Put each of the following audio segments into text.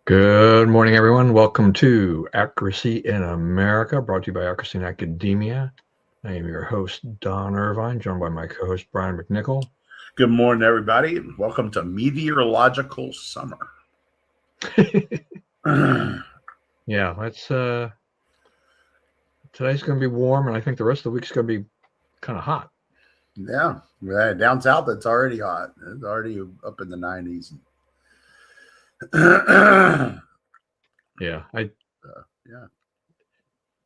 Good morning, everyone. Welcome to Accuracy in America, brought to you by Accuracy in Academia. I am your host, Don Irvine, joined by my co-host, Brian McNichol. Good morning, everybody, and welcome to Meteorological Summer. Yeah, today's going to be warm, and I think the rest of the week's going to be kind of hot. Yeah, down south, it's already hot. It's already up in the 90s. Yeah, Yeah.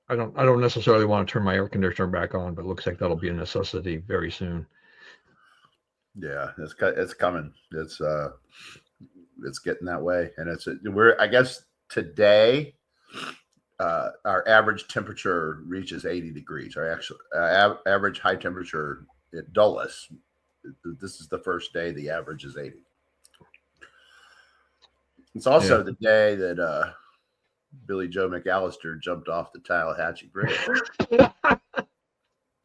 I don't necessarily want to turn my air conditioner back on, but it looks like that'll be a necessity very soon. Yeah, it's coming. It's getting that way, and I guess today our average temperature reaches 80 degrees. Our actual average high temperature at Dulles. This is the first day the average is 80. It's also the day that Billy Joe McAllister jumped off the Tallahatchie Bridge.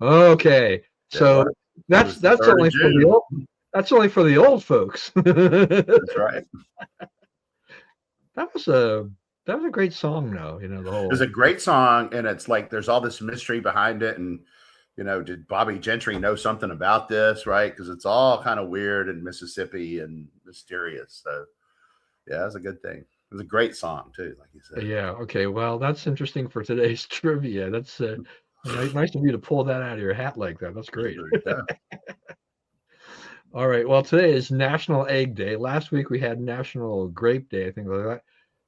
Okay, so that's only for the old. That's only for the old folks. That's right. That was a great song, though. The whole. It's a great song, and it's like there's all this mystery behind it, and did Bobby Gentry know something about this, right? Because it's all kind of weird in Mississippi and mysterious. So, yeah, it's a good thing. It was a great song too, like you said. Yeah. Okay. Well, that's interesting for today's trivia. That's nice of you to pull that out of your hat like that. That's great. Yeah. All right. Well, today is National Egg Day. Last week we had National Grape Day. I think like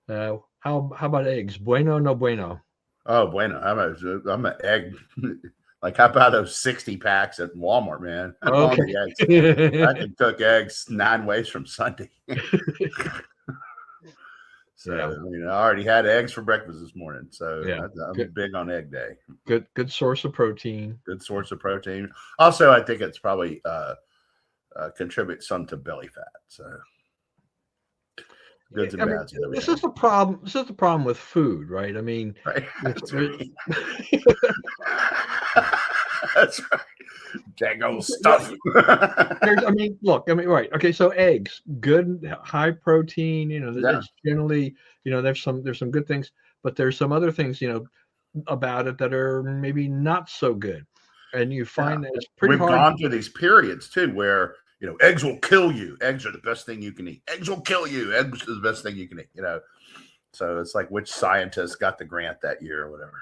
that. How about eggs? Bueno, no bueno. Oh, bueno. I'm an egg. Like, how about those 60 packs at Walmart, man? Okay. I can cook eggs 9 ways from Sunday. So, yeah. I already had eggs for breakfast this morning. So, yeah. I'm big on egg day. Good source of protein. Good source of protein. Also, I think it's probably contributes some to belly fat. So, goods and bads. This is the problem. This is the problem with food, right? I mean, right. That's right. Dang old stuff. Look. Right. Okay. So eggs, good, high protein. It's generally, there's some good things, but there's some other things, about it that are maybe not so good, and you find that it's pretty hard. We've gone through these periods too, where eggs will kill you. Eggs are the best thing you can eat. Eggs will kill you. Eggs are the best thing you can eat. So it's like which scientist got the grant that year or whatever.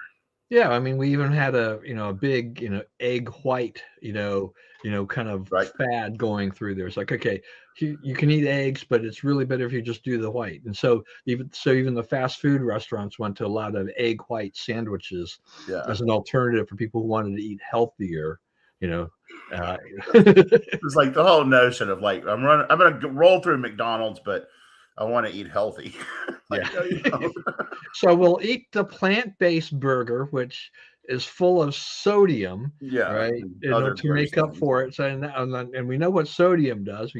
Yeah, I mean, we even had a big egg white kind of fad going through there. It's like, okay, you can eat eggs, but it's really better if you just do the white. And so even the fast food restaurants went to a lot of egg white sandwiches as an alternative for people who wanted to eat healthier. It's like the whole notion of like I'm going to roll through McDonald's, but I want to eat healthy. So we'll eat the plant-based burger, which is full of sodium, right? To make up for it. So and we know what sodium does.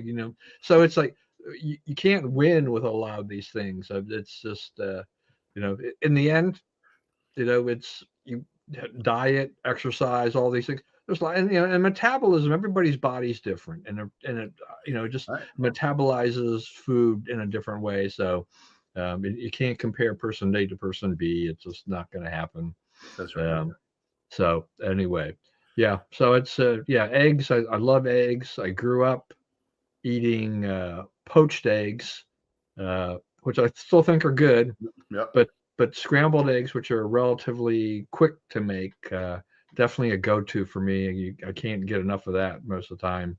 So it's like you can't win with a lot of these things. It's just in the end, it's you diet, exercise, all these things. There's and metabolism. Everybody's body's different, and it just metabolizes food in a different way. So you can't compare person A to person B. It's just not going to happen. That's right. So anyway, yeah. So it's eggs. I love eggs. I grew up eating poached eggs, which I still think are good. Yep. But scrambled eggs, which are relatively quick to make, definitely a go-to for me. I can't get enough of that most of the time.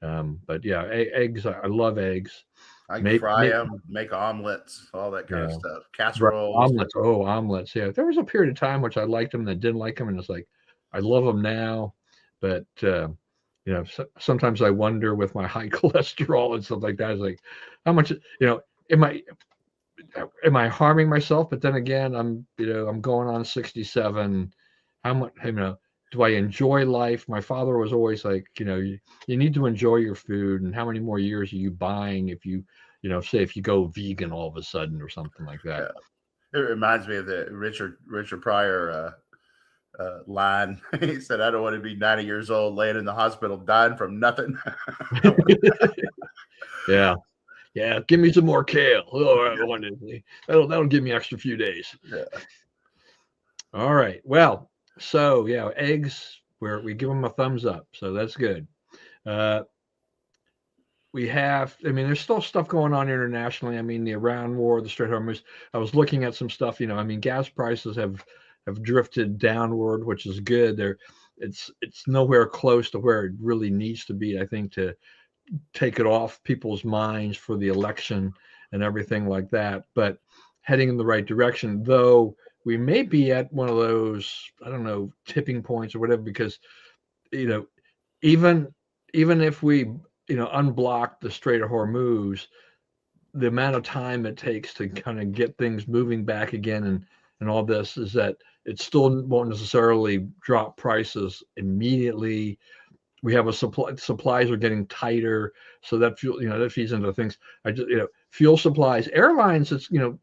But yeah, eggs. I love eggs. I can fry them, make omelets, all that kind of stuff. Casseroles. Omelets. Oh, omelets. Yeah. There was a period of time which I liked them and I didn't like them. And it's like, I love them now. But, sometimes I wonder with my high cholesterol and stuff like that, it's like, how much, am I harming myself? But then again, I'm going on 67. How much, do I enjoy life? My father was always like, you need to enjoy your food. And how many more years are you buying if you, say if you go vegan all of a sudden or something like that? Yeah. It reminds me of the Richard Pryor line. He said, "I don't want to be 90 years old, laying in the hospital, dying from nothing." Yeah. Yeah, give me some more kale. Oh, that'll give me extra few days. Yeah. All right. Well, so yeah, eggs. We give them a thumbs up, so that's good. We have, I mean, there's still stuff going on internationally. I mean, the Iran war, the Strait of Hormuz. I was looking at some stuff. I mean, gas prices have drifted downward, which is good. It's nowhere close to where it really needs to be, I think, to take it off people's minds for the election and everything like that, but heading in the right direction, though we may be at one of those, I don't know, tipping points or whatever, because, you know, even if we, unblock the Strait of Hormuz, the amount of time it takes to kind of get things moving back again and all this is that it still won't necessarily drop prices immediately. We have a supplies are getting tighter, so that fuel, that feeds into things. Fuel supplies, airlines.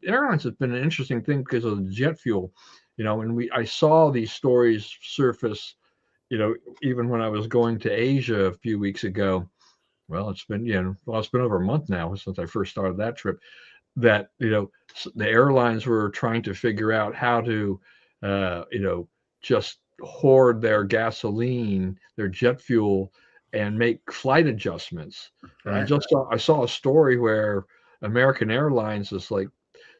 Airlines has been an interesting thing because of the jet fuel, and I saw these stories surface, even when I was going to Asia a few weeks ago. Well, it's been over a month now since I first started that trip. That the airlines were trying to figure out how to, just hoard their gasoline, their jet fuel, and make flight adjustments. And Right. I saw a story where American Airlines is like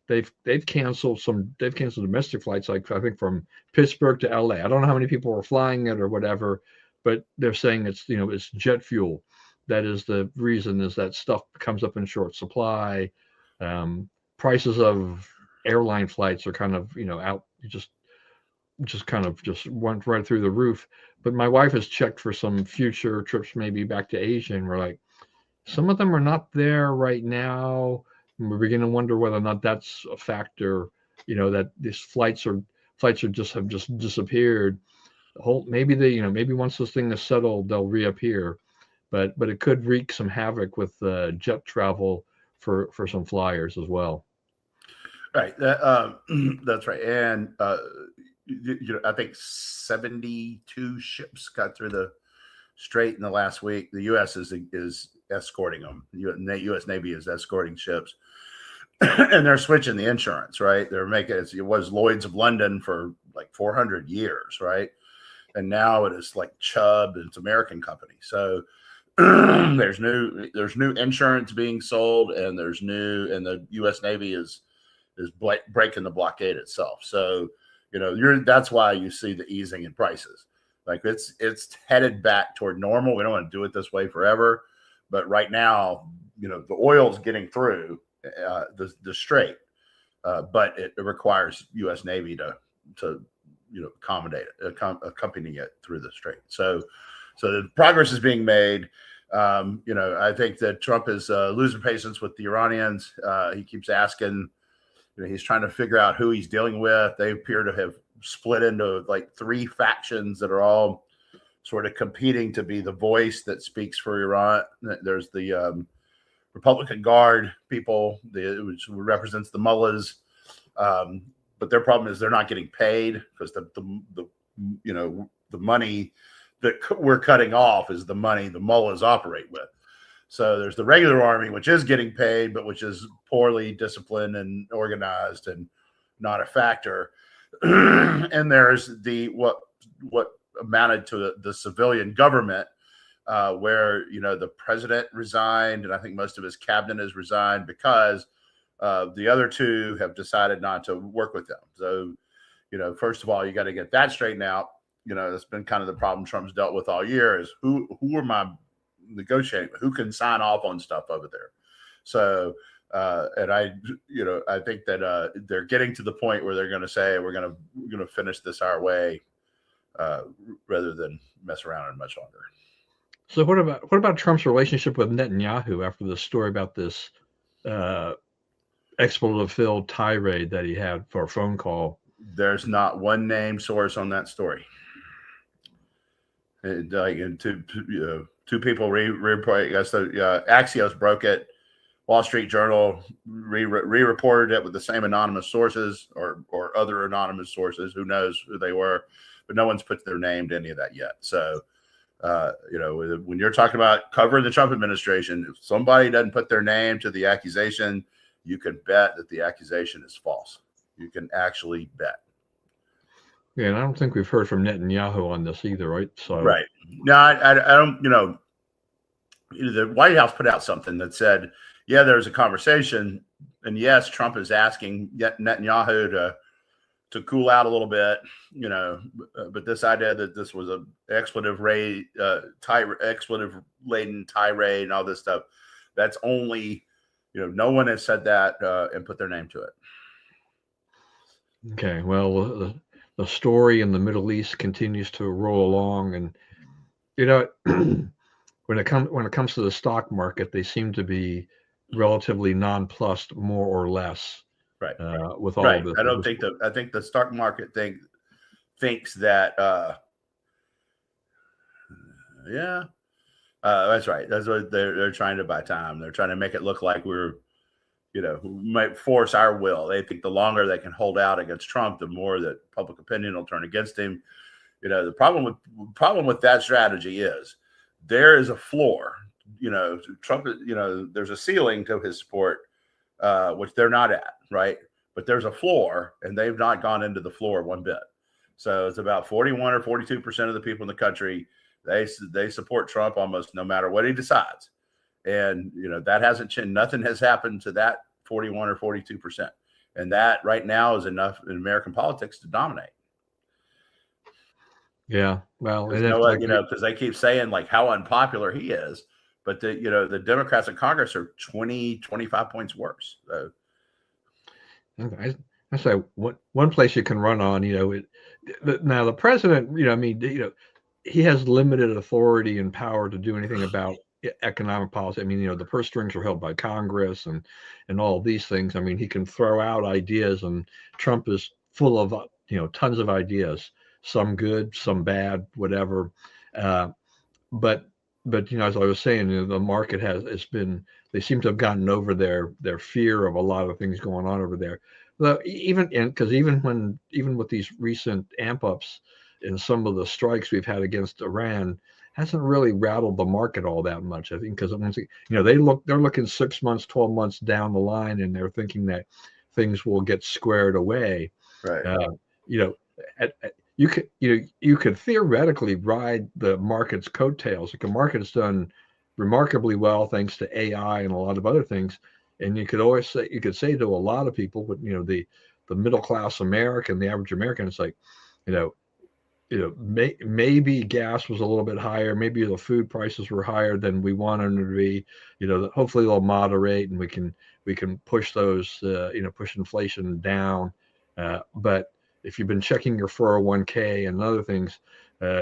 they've canceled domestic flights, like I think from Pittsburgh to LA. I don't know how many people were flying it or whatever, but they're saying it's jet fuel. That is the reason, is that stuff comes up in short supply. Prices of airline flights are kind of out, just kind of just went right through the roof. But my wife has checked for some future trips, maybe back to Asia, and we're like, some of them are not there right now. And we're beginning to wonder whether or not that's a factor. That these flights have just disappeared. Maybe once this thing is settled, they'll reappear. But it could wreak some havoc with jet travel for some flyers as well. Right. That's right. And I think 72 ships got through the strait in the last week. The U.S. is escorting them. The U.S. Navy is escorting ships, and they're switching the insurance. Right. They're making it was Lloyd's of London for like 400 years. Right. And now it is like Chubb. It's an American company. So there's new insurance being sold, and and the U.S. Navy is breaking the blockade itself. So, that's why you see the easing in prices. Like it's headed back toward normal. We don't want to do it this way forever, but right now, the oil's getting through the strait, but it requires U.S. Navy to accompany it through the strait. So the progress is being made. I think that Trump is losing patience with the Iranians. He keeps asking. He's trying to figure out who he's dealing with. They appear to have split into like three factions that are all sort of competing to be the voice that speaks for Iran. There's the Republican Guard people, which represents the mullahs, but their problem is they're not getting paid because the money that we're cutting off is the money the mullahs operate with. So there's the regular army, which is getting paid, but which is poorly disciplined and organized and not a factor. And there's what amounted to the civilian government, where the president resigned, and I think most of his cabinet has resigned because the other two have decided not to work with them. So, first of all, you got to get that straightened out. That's been kind of the problem Trump's dealt with all year, is who are my negotiating, who can sign off on stuff over there. So and I think that they're getting to the point where they're going to say we're going to finish this our way, rather than mess around and much longer. So what about Trump's relationship with Netanyahu after the story about this expletive-filled tirade that he had for a phone call? There's not one named source on that story. Two people report. Axios broke it. Wall Street Journal re-reported it with the same anonymous sources or other anonymous sources. Who knows who they were? But no one's put their name to any of that yet. So When you're talking about covering the Trump administration, if somebody doesn't put their name to the accusation, you can bet that the accusation is false. You can actually bet. Yeah, and I don't think we've heard from Netanyahu on this either, right? So right. No, I don't. The White House put out something that said, yeah, there's a conversation, and yes, Trump is asking Netanyahu to cool out a little bit, but this idea that this was a expletive laden tirade and all this stuff, that's only, no one has said that and put their name to it. Okay, well, the story in the Middle East continues to roll along, and when it comes to the stock market, they seem to be relatively nonplussed, more or less. Right. With all of this, I think the stock market thinks that. That's right. That's what they're trying to buy time. They're trying to make it look like we're, might force our will. They think the longer they can hold out against Trump, the more that public opinion will turn against him. The problem with that strategy is there is a floor. Trump. There's a ceiling to his support, which they're not at, right? But there's a floor, and they've not gone into the floor one bit. So it's about 41 or 42% of the people in the country, they support Trump almost no matter what he decides. And, that hasn't changed. Nothing has happened to that 41 or 42%. And that right now is enough in American politics to dominate. Yeah. Well, because they keep saying like how unpopular he is, but the Democrats in Congress are 20, 25 points worse. So. I say one place you can run on, now the president, he has limited authority and power to do anything about economic policy. I mean, the purse strings are held by Congress and all of these things. I mean, he can throw out ideas, and Trump is full of, tons of ideas, some good, some bad, whatever. But as I was saying, the market they seem to have gotten over their fear of a lot of things going on over there. Well, even with these recent amp ups and some of the strikes we've had against Iran, hasn't really rattled the market all that much. I think because they're looking 6 months, 12 months down the line, and they're thinking that things will get squared away. Right. You could theoretically ride the market's coattails. The market has done remarkably well thanks to AI and a lot of other things. And you could say to a lot of people, but the middle class American, the average American, it's like, maybe gas was a little bit higher, maybe the food prices were higher than we wanted them to be. Hopefully they'll moderate, and we can push those, push inflation down. But if you've been checking your 401k and other things,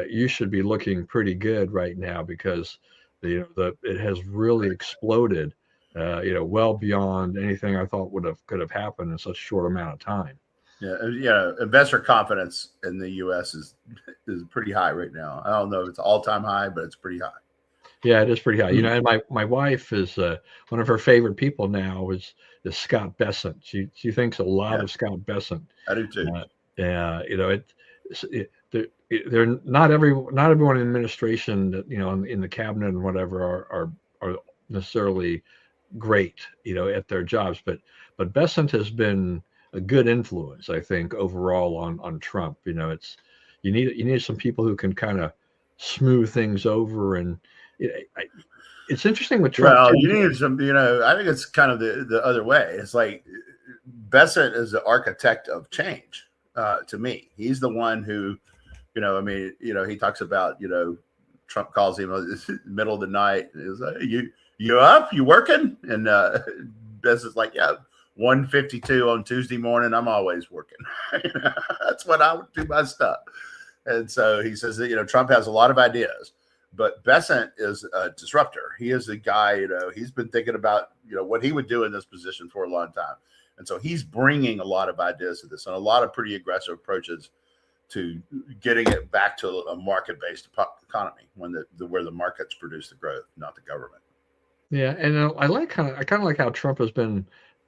you should be looking pretty good right now, because it has really exploded. Well beyond anything I thought could have happened in such a short amount of time. Yeah. Investor confidence in the U.S. is pretty high right now. I don't know if it's all-time high, but it's pretty high. Yeah, it is pretty high. And my wife is one of her favorite people now is Scott Bessent. She thinks a lot of Scott Bessent. I do too. They're not everyone in administration that in the cabinet and whatever are necessarily great at their jobs, but Bessent has been a good influence, I think, overall on Trump. It's you need some people who can kind of smooth things over, and it's interesting with Trump. Well, you need some. I think it's kind of the other way. It's like Bessent is the architect of change. To me, he's the one who, he talks about, Trump calls him middle of the night. He's like, you up? You working? And Bessent's like, yeah. 1:52 on Tuesday morning, I'm always working. That's when I do my stuff. And so he says that, Trump has a lot of ideas, but Bessent is a disruptor. He is the guy, he's been thinking about, what he would do in this position for a long time. And so he's bringing a lot of ideas to this and a lot of pretty aggressive approaches to getting it back to a market-based economy where the markets produce the growth, not the government. Yeah. And I kind of like how Trump has been,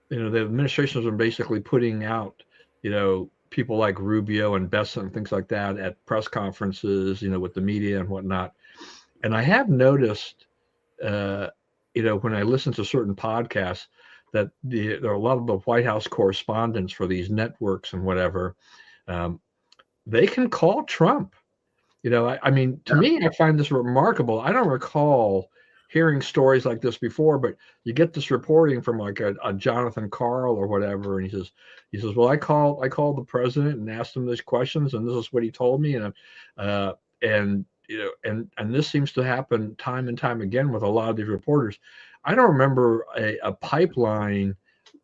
the administration has been basically putting out, people like Rubio and Bessent and things like that at press conferences, with the media and whatnot. And I have noticed, when I listen to certain podcasts, that there are a lot of the White House correspondents for these networks and whatever. Um, they can call Trump. I mean, to me, I find this remarkable. I don't recall hearing stories like this before, but you get this reporting from like a Jonathan Karl or whatever, and he says, well, I called the president and asked him these questions, and this is what he told me, and and this seems to happen time and time again with a lot of these reporters. I don't remember a pipeline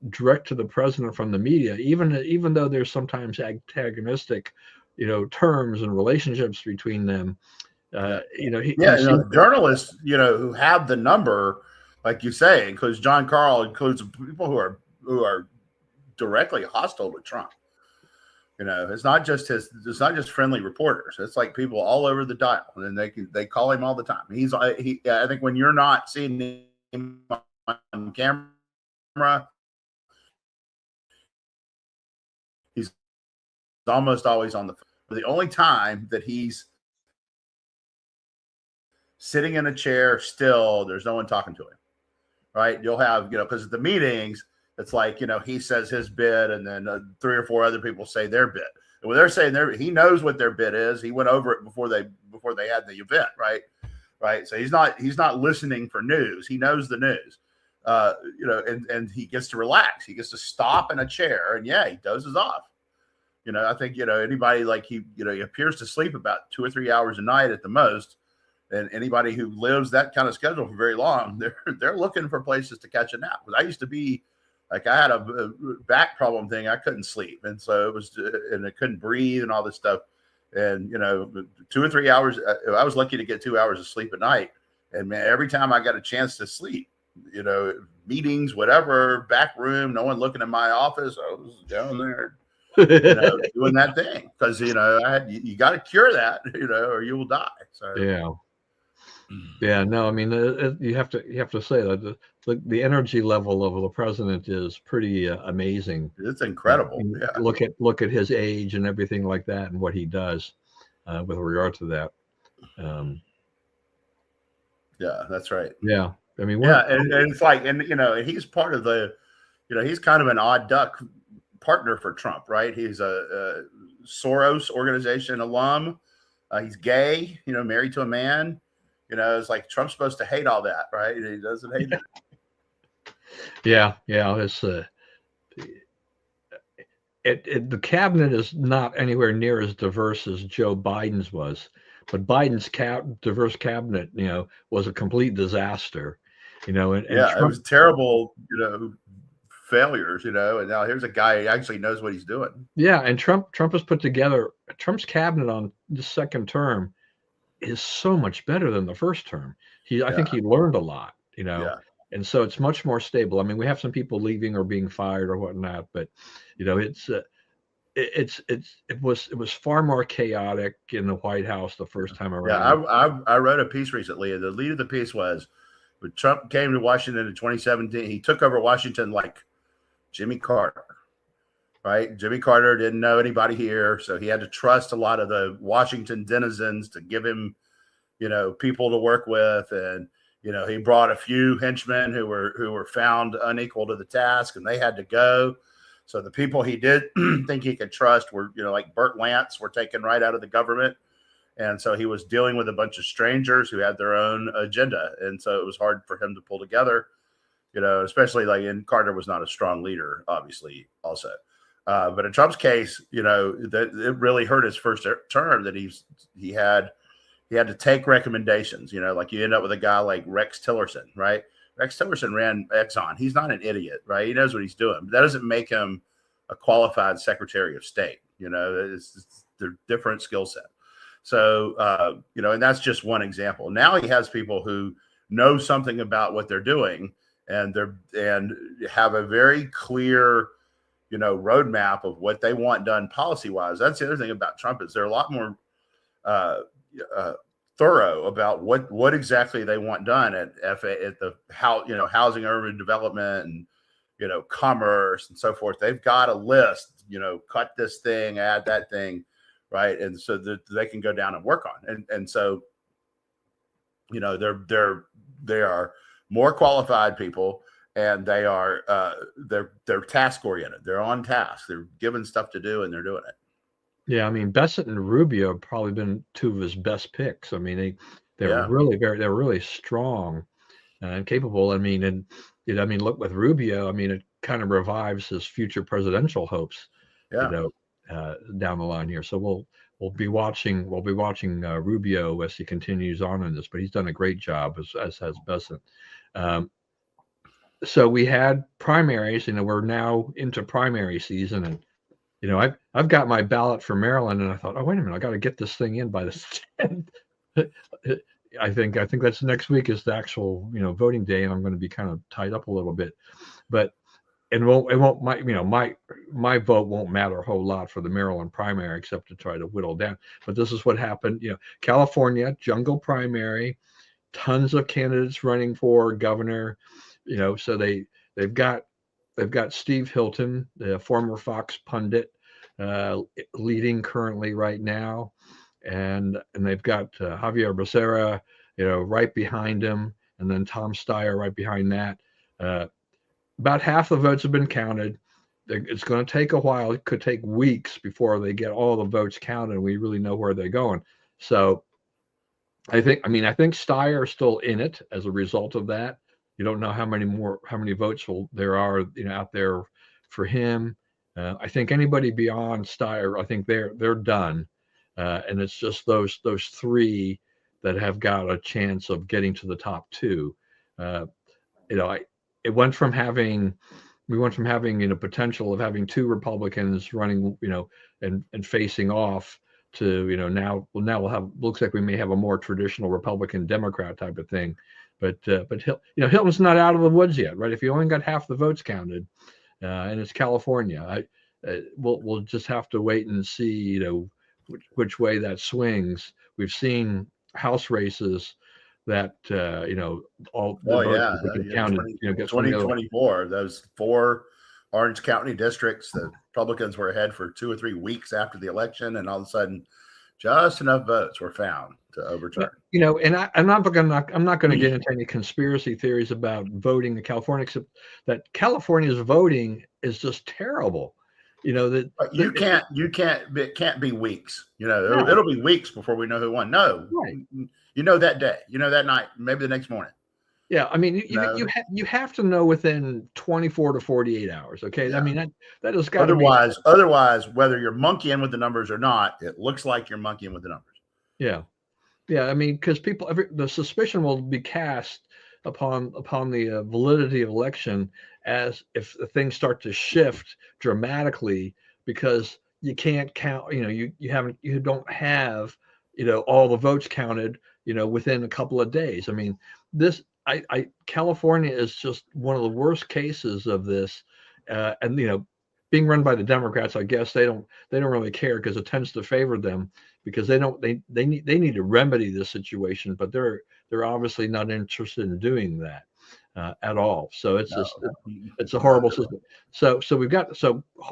direct to the president from the media, even though there's sometimes antagonistic, terms and relationships between them. Journalists, who have the number, like you say, because John Karl includes people who are directly hostile to Trump. It's not just friendly reporters. It's like people all over the dial, and they call him all the time. I think when you're not seeing him on camera, he's almost always on the phone. The only time that he's sitting in a chair still, there's no one talking to him, right? You'll have, because at the meetings, it's like, he says his bit, and then 3 or 4 other people say their bit. And when they're saying he knows what their bit is. He went over it before they had the event, right? Right. So he's not listening for news. He knows the news, and he gets to relax. He gets to stop in a chair, and he dozes off. I think, anybody like he appears to sleep about 2 or 3 hours a night at the most. And anybody who lives that kind of schedule for very long, they're looking for places to catch a nap. Because I used to be like, I had a back problem thing. I couldn't sleep. And so and I couldn't breathe and all this stuff. And, 2 or 3 hours, I was lucky to get 2 hours of sleep at night. And man, every time I got a chance to sleep, meetings, whatever, back room, no one looking in my office, I was down there, doing that thing. Because, you got to cure that, or you will die. So, yeah, no, I mean, you have to say that the energy level of the president is pretty amazing. It's incredible. Look at his age and everything like that, and what he does with regard to that. Yeah, that's right. Yeah, I mean, and it's like, and he's part of the, he's kind of an odd duck partner for Trump, right? He's a Soros organization alum. He's gay, married to a man. It's like Trump's supposed to hate all that, right? He doesn't hate it. Yeah. It's the cabinet is not anywhere near as diverse as Joe Biden's was, but Biden's diverse cabinet, was a complete disaster. And Trump, it was terrible, failures, and now here's a guy who actually knows what he's doing. Yeah, and Trump has put together Trump's cabinet on the second term is so much better than the first term. I think he learned a lot, and so it's much more stable. I mean, we have some people leaving or being fired or whatnot, but it was far more chaotic in the White House the first time around. Yeah, I wrote a piece recently, and the lead of the piece was when Trump came to Washington in 2017. He took over Washington like Jimmy Carter. Right. Jimmy Carter didn't know anybody here. So he had to trust a lot of the Washington denizens to give him, people to work with. And, he brought a few henchmen who were found unequal to the task, and they had to go. So the people he did think he could trust were, like Burt Lance, were taken right out of the government. And so he was dealing with a bunch of strangers who had their own agenda. And so it was hard for him to pull together, especially and Carter was not a strong leader, obviously, also. But in Trump's case, that it really hurt his first term that he had to take recommendations. Like you end up with a guy like Rex Tillerson, right? Rex Tillerson ran Exxon. He's not an idiot, right? He knows what he's doing. But that doesn't make him a qualified Secretary of State. It's they're different skill set. So and that's just one example. Now he has people who know something about what they're doing, and have a very clear roadmap of what they want done policy wise. That's the other thing about Trump is they're a lot more thorough about what exactly they want done at the housing, urban development, and commerce and so forth. They've got a list. Cut this thing, add that thing, right? And so that they can go down and work on. And so You know, they are more qualified people, and they're task oriented. They're on task. They're given stuff to do, and they're doing it. Yeah, I mean, Bessent and Rubio have probably been two of his best picks. I mean, they're really strong and capable. I mean, look with Rubio. I mean, it kind of revives his future presidential hopes. Yeah. Down the line here. So we'll be watching Rubio as he continues on in this. But he's done a great job, as has Bessent. So we had primaries. We're now into primary season, and I've got my ballot for Maryland, and I thought, oh, wait a minute, I got to get this thing in by the 10th. I think that's next week is the actual voting day, and I'm going to be kind of tied up a little bit, but it won't my vote won't matter a whole lot for the Maryland primary except to try to whittle down. But this is what happened. California jungle primary, tons of candidates running for governor. So they've got Steve Hilton, the former Fox pundit, leading currently right now, and they've got Javier Becerra, right behind him, and then Tom Steyer right behind that. About half the votes have been counted. It's going to take a while. It could take weeks before they get all the votes counted, and we really know where they're going. So I think Steyer is still in it as a result of that. You don't know how many votes there are, out there for him. I think anybody beyond Steyer, I think they're done, and it's just those three that have got a chance of getting to the top two. We went from having potential of having two Republicans running, and facing off to, now we'll have, looks like we may have a more traditional Republican Democrat type of thing. But Hilton's not out of the woods yet, right? If you only got half the votes counted, and it's California, we'll just have to wait and see, which way that swings. We've seen House races that all the votes have been counted. 2024, those 4 Orange County districts, the Republicans were ahead for 2 or 3 weeks after the election, and all of a sudden, just enough votes were found to overturn. And I'm not going to get into any conspiracy theories about voting in California, except that California's voting is just terrible. That it can't be weeks. It'll be weeks before we know who won. No, right. That day, that night, maybe the next morning. Yeah, I mean, you have to know within 24 to 48 hours. Okay, yeah. I mean that has got to be. Otherwise, whether you're monkeying with the numbers or not, it looks like you're monkeying with the numbers. Yeah. I mean, because the suspicion will be cast upon the validity of election as if things start to shift dramatically because you can't count. You don't have all the votes counted within a couple of days. I mean, California is just one of the worst cases of this, and being run by the Democrats, I guess they don't really care because it tends to favor them because they need to remedy this situation, but they're obviously not interested in doing that at all. So it's a horrible system. So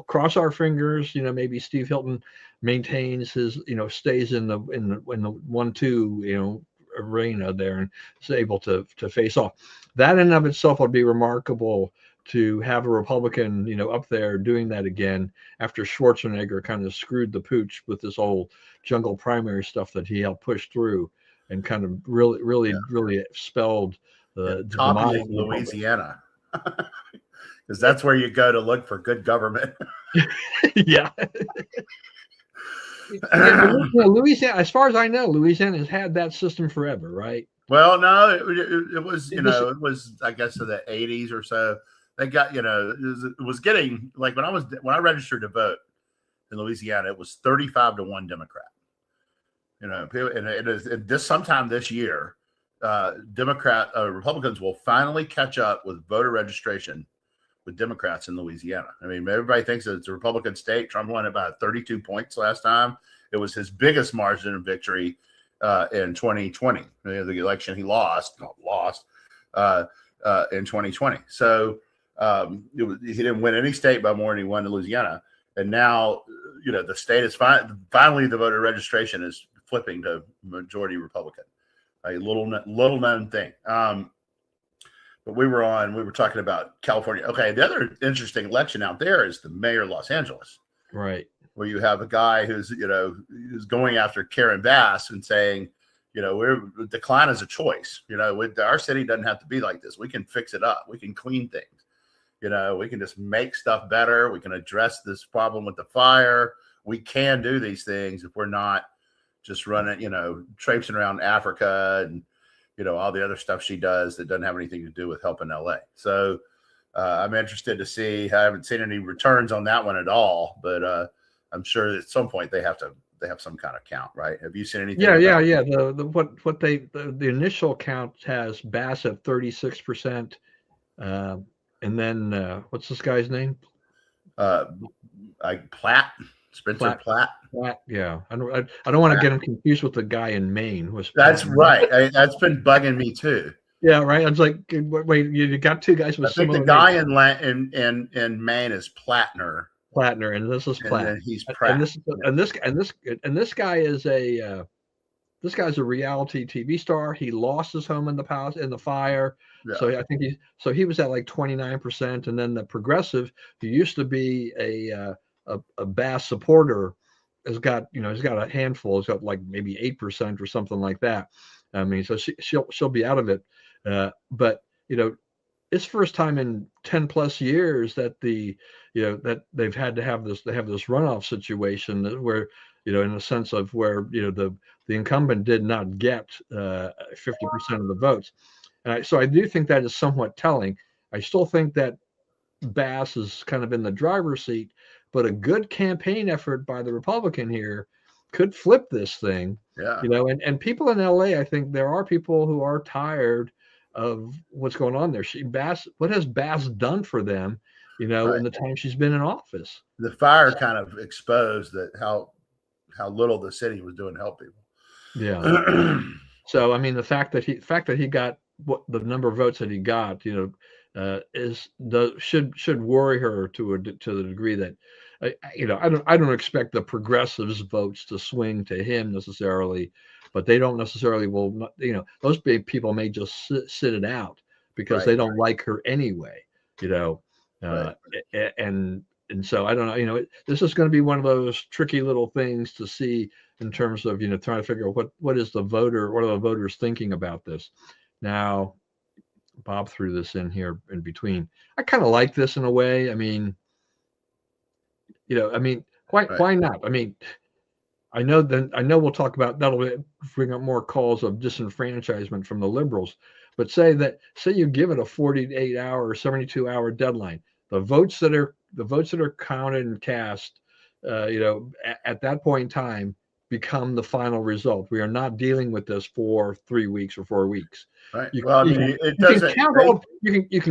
cross our fingers. Maybe Steve Hilton maintains his stays in the 1-2 arena there and is able to face off. That in and of itself would be remarkable to have a Republican, up there doing that again after Schwarzenegger kind of screwed the pooch with this old jungle primary stuff that he helped push through and kind of really spelled the toppling Louisiana. Because that's where you go to look for good government. Yeah. Louisiana, as far as I know, Louisiana has had that system forever, right? Well, no, it was, it was, I guess, in the 80s or so. They got, it was getting, like when I registered to vote in Louisiana, it was 35-1 Democrat. And it is this sometime this year, Republicans will finally catch up with voter registration with Democrats in Louisiana. I mean, everybody thinks that it's a Republican state. Trump won about 32 points last time. It was his biggest margin of victory in 2020. The election he lost in 2020. So he didn't win any state by more than he won in Louisiana. And now, the state is finally the voter registration is flipping to majority Republican. a little known thing. But we were talking about California. Okay, the other interesting election out there is the mayor of Los Angeles, right? Where you have a guy who's going after Karen Bass and saying, decline is a choice. Our city doesn't have to be like this. We can fix it up. We can clean things. We can just make stuff better. We can address this problem with the fire. We can do these things if we're not just running, traipsing around Africa and all the other stuff she does that doesn't have anything to do with helping LA. So I'm interested to see. I haven't seen any returns on that one at all, but I'm sure at some point they have some kind of count, right? Have you seen anything? Yeah. The initial count has Bass at 36%, and then what's this guy's name? Platt. Spencer Platt. Yeah, I don't want to get him confused with the guy in Maine. That's right. That's been bugging me too. Yeah, right. I was like, wait, you got two guys with similar names. I think the guy in Maine is Plattner, and this is Platt. And he's Pratt. And this guy is this guy's a reality TV star. He lost his home in the fire. Yeah. So I think he was at like 29%, and then the progressive, who used to be a Bass supporter, has got a handful. He's got like maybe 8% or something like that. I mean, so she'll be out of it. But it's first time in 10 plus years that that they've had to have this runoff situation where in a sense of where the incumbent did not get 50% of the votes. So I do think that is somewhat telling. I still think that Bass is kind of in the driver's seat, but a good campaign effort by the Republican here could flip this thing. Yeah. And people in LA, I think there are people who are tired of what's going on there. What has Bass done for them, in the time she's been in office? The fire kind of exposed that how little the city was doing to help people. Yeah. So I mean, the fact that he got the number of votes that he got, should worry her to the degree that I don't expect the progressives' votes to swing to him necessarily, but they don't necessarily those big people may just sit it out because they don't like her anyway, and so I don't know, this is going to be one of those tricky little things to see in terms of trying to figure out what are the voters thinking about this. Now, Bob threw this in here in between. I kind of like this in a way. I mean, why not? I mean, I know we'll talk about that'll bring up more calls of disenfranchisement from the liberals, but say you give it a 48-hour or 72-hour deadline. The votes that are counted and cast, at that point in time, become the final result. We are not dealing with this for 3 weeks or 4 weeks. Right. You can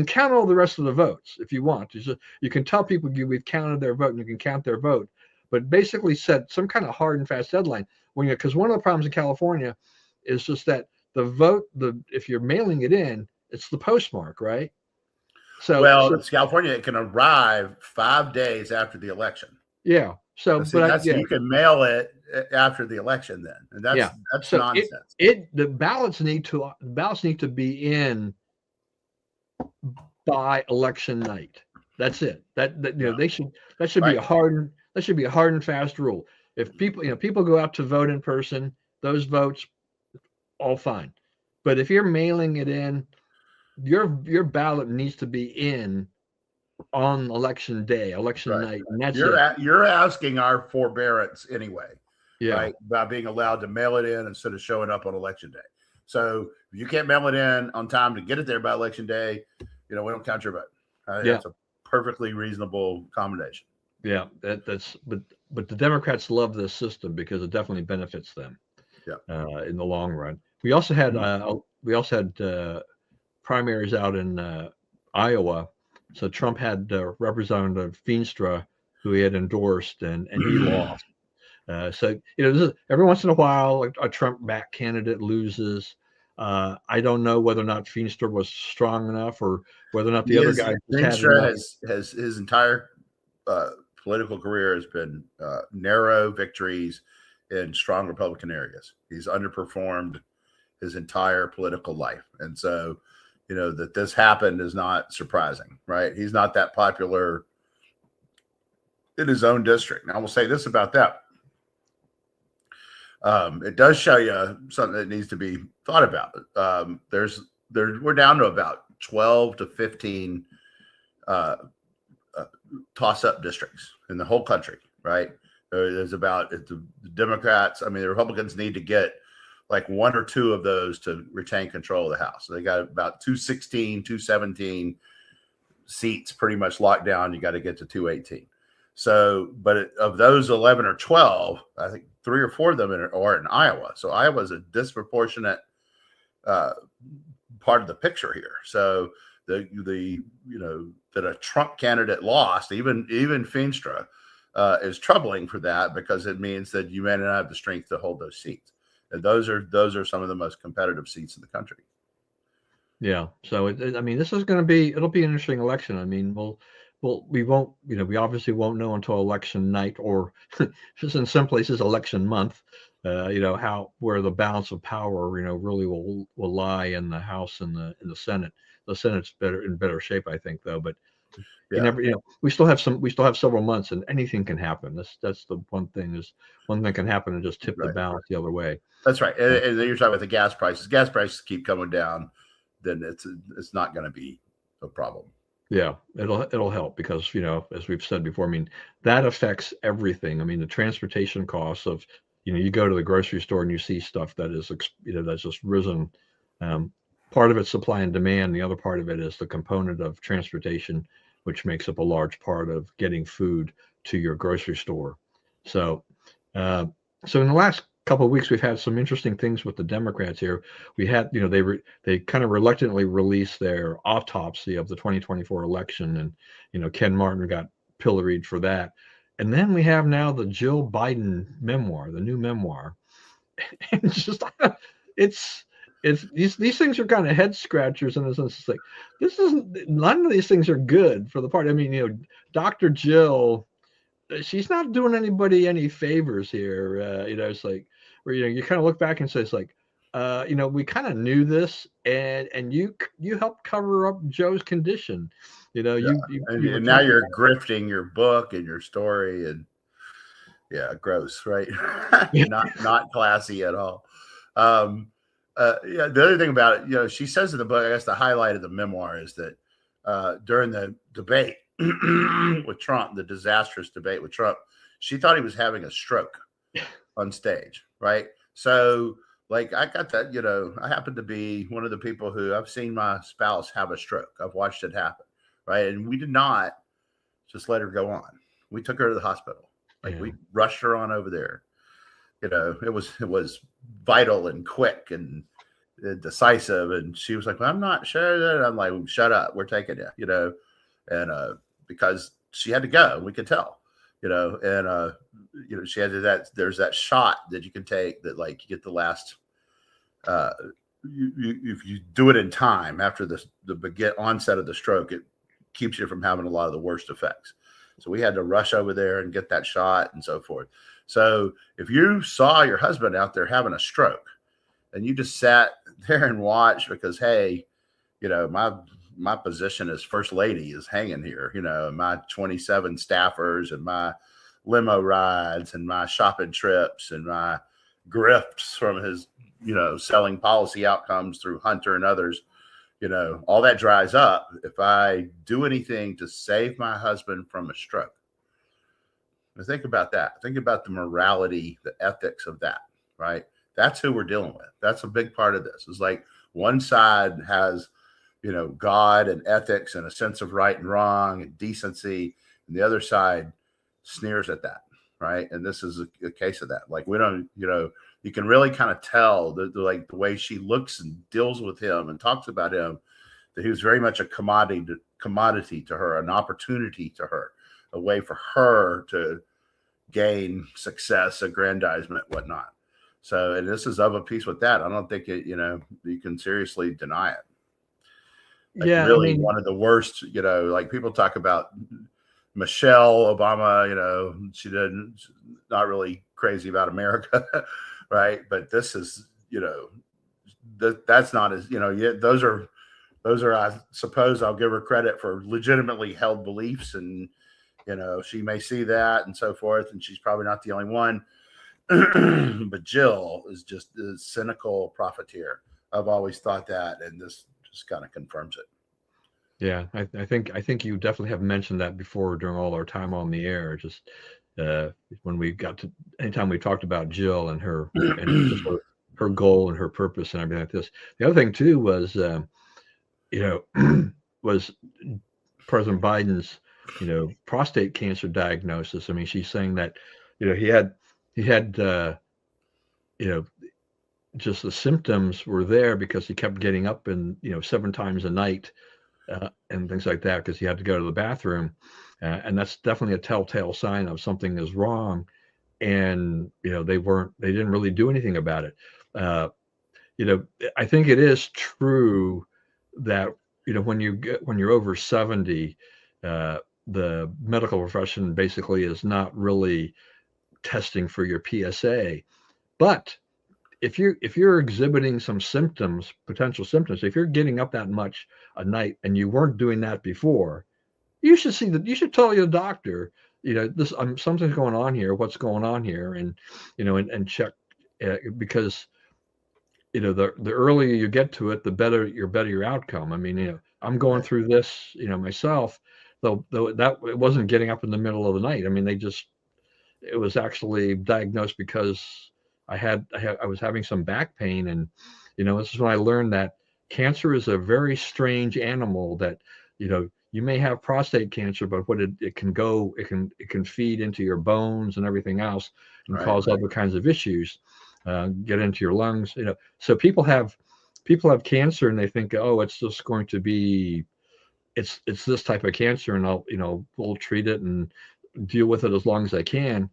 count all the rest of the votes if you want. You can tell people we've counted their vote, and you can count their vote, but basically set some kind of hard and fast deadline. Because one of the problems in California is just that if you're mailing it in, it's the postmark, right? It's California. It can arrive 5 days after the election. Yeah. You can mail it after the election then, and that's nonsense. The ballots need to be in by election night. That's it. That should be a hard and fast rule. If people go out to vote in person, those votes all fine. But if you're mailing it in, your ballot needs to be in on election day, night, and that's you're asking our forbearance anyway, right? By being allowed to mail it in instead of showing up on election day. So if you can't mail it in on time to get it there by election day, we don't count your vote. That's a perfectly reasonable accommodation. Yeah, but the Democrats love this system because it definitely benefits them. Yeah. In the long run. We also had primaries out in Iowa. So Trump had Representative Feenstra, who he had endorsed, and he lost. So this is, every once in a while a Trump-backed candidate loses. I don't know whether or not Feenstra was strong enough, or whether or not the other guy. Feenstra has his entire political career has been narrow victories in strong Republican areas. He's underperformed his entire political life. And so, that this happened is not surprising, right? He's not that popular in his own district. Now, I will say this about that. It does show you something that needs to be thought about. We're down to about 12 to 15 toss-up districts in the whole country, right? There's about the Democrats. I mean, the Republicans need to get like one or two of those to retain control of the House. So they got about 216, 217 seats pretty much locked down. You got to get to 218. So, but of those 11 or 12, I think 3 or 4 of them are in Iowa. So Iowa is a disproportionate part of the picture here. So that a Trump candidate lost, even Feenstra, is troubling for that, because it means that you may not have the strength to hold those seats. And those are some of the most competitive seats in the country. Yeah. So I mean, this is going to it'll be an interesting election. I mean, we won't, we obviously won't know until election night, or just in some places election month, where the balance of power, really will lie in the House and in the Senate. The Senate's in better shape, I think, though. But you never, we still have several months, and anything can happen. That's the one thing can happen and just tip the balance the other way. That's right. And then you're talking about the gas prices. Gas prices keep coming down, then it's not going to be a problem. Yeah, it'll help, because as we've said before, I mean, that affects everything. I mean, the transportation costs of you go to the grocery store and you see stuff that is that's just risen. Part of it's supply and demand. The other part of it is the component of transportation, which makes up a large part of getting food to your grocery store. So in the last couple of weeks, we've had some interesting things with the Democrats here. We had, they kind of reluctantly released their autopsy of the 2024 election, and Ken Martin got pilloried for that. And then we have now the Jill Biden memoir, the new memoir. It's these things are kind of head scratchers in the sense. It's like, none of these things are good for the party. I mean, Dr. Jill, she's not doing anybody any favors here. It's like, where you kind of look back and say, it's like, we kind of knew this, and you helped cover up Joe's condition. And now you're grifting your book and your story, and gross, right? not classy at all. The other thing about it, she says in the book, I guess the highlight of the memoir is that during the debate with Trump, the disastrous debate with Trump, she thought he was having a stroke on stage, right? So, like, I got that, I happen to be one of the people who I've seen my spouse have a stroke. I've watched it happen, right? And we did not just let her go on. We took her to the hospital. We rushed her on over there. It was vital and quick and decisive. And she was like, well, I'm not sure that. I'm like, shut up. We're taking you, and because she had to go, we could tell, and she had to there's that shot that you can take that, like, you get the last, if you do it in time after the onset of the stroke, it keeps you from having a lot of the worst effects. So we had to rush over there and get that shot and so forth. So if you saw your husband out there having a stroke and you just sat there and watched because, hey, my position as first lady is hanging here, my 27 staffers and my limo rides and my shopping trips and my grifts from his, selling policy outcomes through Hunter and others, all that dries up. If I do anything to save my husband from a stroke, think about that. Think about the morality, the ethics of that, right? That's who we're dealing with. That's a big part of this. It's like one side has, God and ethics and a sense of right and wrong and decency, and the other side sneers at that, right? And this is a case of that. Like, we don't, you can really kind of tell the way she looks and deals with him and talks about him, that he was very much a commodity to her, an opportunity to her, a way for her to gain success, aggrandizement, whatnot. So, and this is of a piece with that. I don't think you can seriously deny it. Really, one of the worst, like, people talk about Michelle Obama, she's not really crazy about America, right? But this is, that's not as, those are, I suppose I'll give her credit for legitimately held beliefs, and, she may see that and so forth, and she's probably not the only one. But Jill is just a cynical profiteer. I've always thought that, and this just kind of confirms it. Yeah, I think you definitely have mentioned that before during all our time on the air. Just when we got to, anytime we talked about Jill and her and just her goal and her purpose and everything like this. The other thing too was, was President Biden's, prostate cancer diagnosis. I mean, she's saying that, he had, just the symptoms were there because he kept getting up and, 7 times a night. And things like that, because he had to go to the bathroom, and that's definitely a telltale sign of something is wrong. And they didn't really do anything about it. I think it is true that when you're over 70, the medical profession basically is not really testing for your PSA, but if you're exhibiting some symptoms, potential symptoms, if you're getting up that much a night and you weren't doing that before, you should tell your doctor, this something's going on here. What's going on here? And and check, because the earlier you get to it, the better your outcome. I mean, I'm going through this, myself, though that it wasn't getting up in the middle of the night. I mean, it was actually diagnosed because I was having some back pain, and this is when I learned that cancer is a very strange animal. That you may have prostate cancer, but what it can feed into your bones and everything else, and cause other kinds of issues, get into your lungs. So people have cancer and they think, oh, it's just going to be, it's this type of cancer, and we'll treat it and deal with it as long as I can.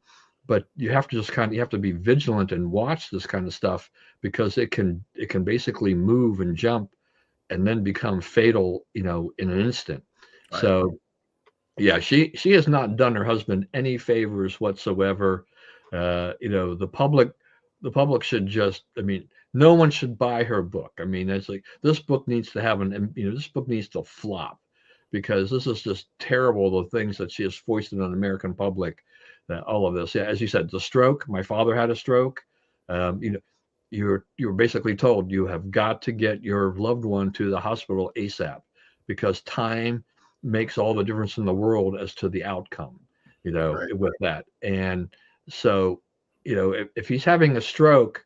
But you have to just you have to be vigilant and watch this kind of stuff, because it can basically move and jump and then become fatal, in an instant. Right. So yeah, she has not done her husband any favors whatsoever. The public should just, I mean, no one should buy her book. I mean, it's like, this book needs to have this book needs to flop, because this is just terrible, the things that she has foisted on the American public. All of this, yeah, as you said, the stroke. My father had a stroke. You're basically told you have got to get your loved one to the hospital ASAP, because time makes all the difference in the world as to the outcome. With that, and so if he's having a stroke,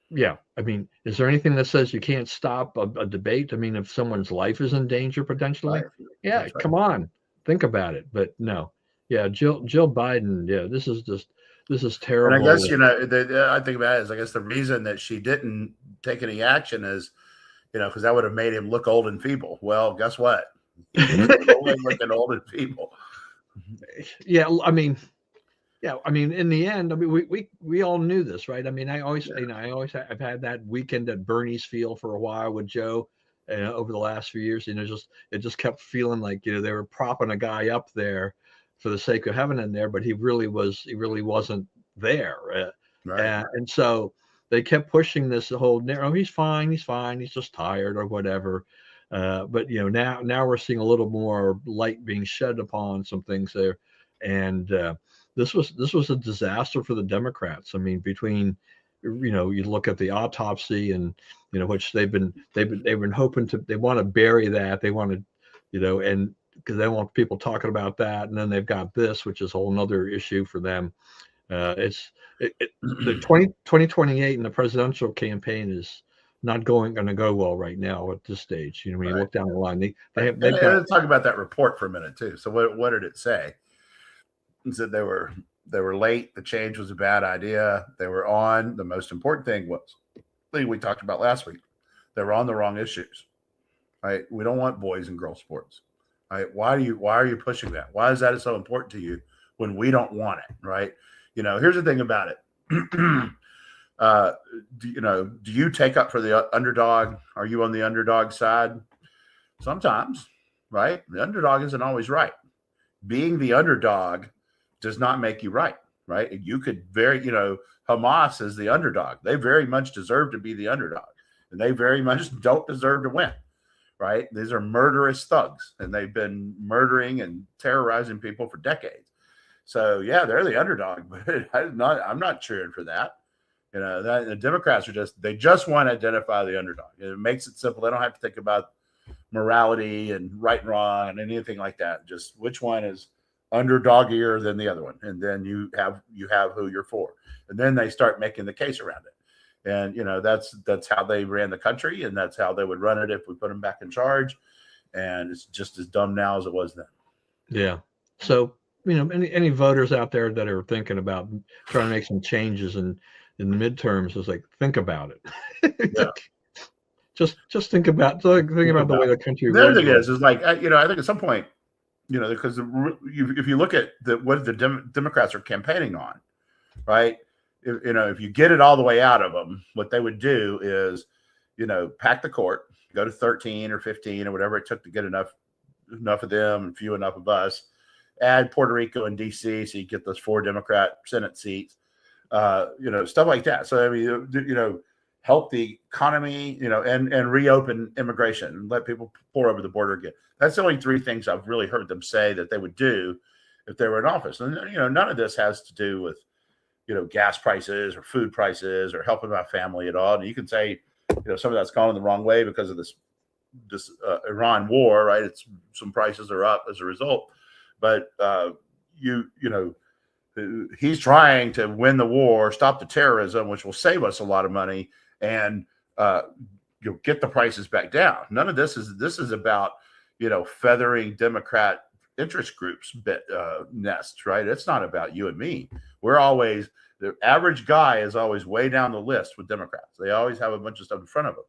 yeah, I mean, is there anything that says you can't stop a debate? I mean, if someone's life is in danger potentially, yeah, come on, think about it. But no, yeah, Jill Biden, yeah, this is terrible. And I guess I think about it is, I guess the reason that she didn't take any action is, because that would have made him look old and feeble. Well, guess what? He's looking old and feeble. Yeah, I mean, in the end, I mean, we all knew this, right? I mean, I've had that weekend at Bernie's feel for a while with Joe, over the last few years. It just kept feeling like they were propping a guy up there for the sake of having him there, but he really wasn't there. And so they kept pushing this whole, he's fine, he's just tired or whatever. But now we're seeing a little more light being shed upon some things there, and this was a disaster for the Democrats. I mean, between you look at the autopsy, and which they've been hoping to, they want to bury that, they want to and because they want people talking about that, and then they've got this, which is a whole nother issue for them. The 2028 and the presidential campaign is not going to go well right now at this stage. When you look down the line, they've got. Let's talk about that report for a minute too. So what did it say? It said they were late. The change was a bad idea. They were on. The most important thing was the thing we talked about last week. They were on the wrong issues. Right? We don't want boys and girls sports. Right? Why are you pushing that? Why is that so important to you when we don't want it? Right? Here's the thing about it. Do you take up for the underdog? Are you on the underdog side? Sometimes, right? The underdog isn't always right. Being the underdog does not make you right. You could Hamas is the underdog. They very much deserve to be the underdog. and they very much don't deserve to win. Right? These are murderous thugs, and they've been murdering and terrorizing people for decades. So yeah, they're the underdog, but I'm not cheering for that. You know, that the Democrats they just want to identify the underdog. It makes it simple. They don't have to think about morality and right and wrong and anything like that. Just which one is underdoggier than the other one, and then you have who you're for, and then they start making the case around it. And, you know, that's how they ran the country, and that's how they would run it if we put them back in charge. And it's just as dumb now as it was then. Yeah. So, you know, any voters out there that are thinking about trying to make some changes in the midterms, is like, think about it. Yeah. just think about the way the country. The other thing is like, you know, I think at some point, you know, because if you look at what the Democrats are campaigning on, right? You know, if you get it all the way out of them, what they would do is, you know, pack the court, go to 13 or 15 or whatever it took to get enough of them and few enough of us, add Puerto Rico and DC so you get those 4 Democrat Senate seats, you know, stuff like that. So, I mean, you know, help the economy, you know, and reopen immigration and let people pour over the border again. That's the only 3 things I've really heard them say that they would do if they were in office. And, you know, none of this has to do with, you know, gas prices or food prices or helping my family at all. And you can say, you know, some of that's gone the wrong way because of this Iran war, right? It's some prices are up as a result, but you know, he's trying to win the war, stop the terrorism, which will save us a lot of money, and you know, get the prices back down. None of this is about, you know, feathering Democrat interest groups nests, right? It's not about you and me. We're always, the average guy is always way down the list with Democrats. They always have a bunch of stuff in front of them.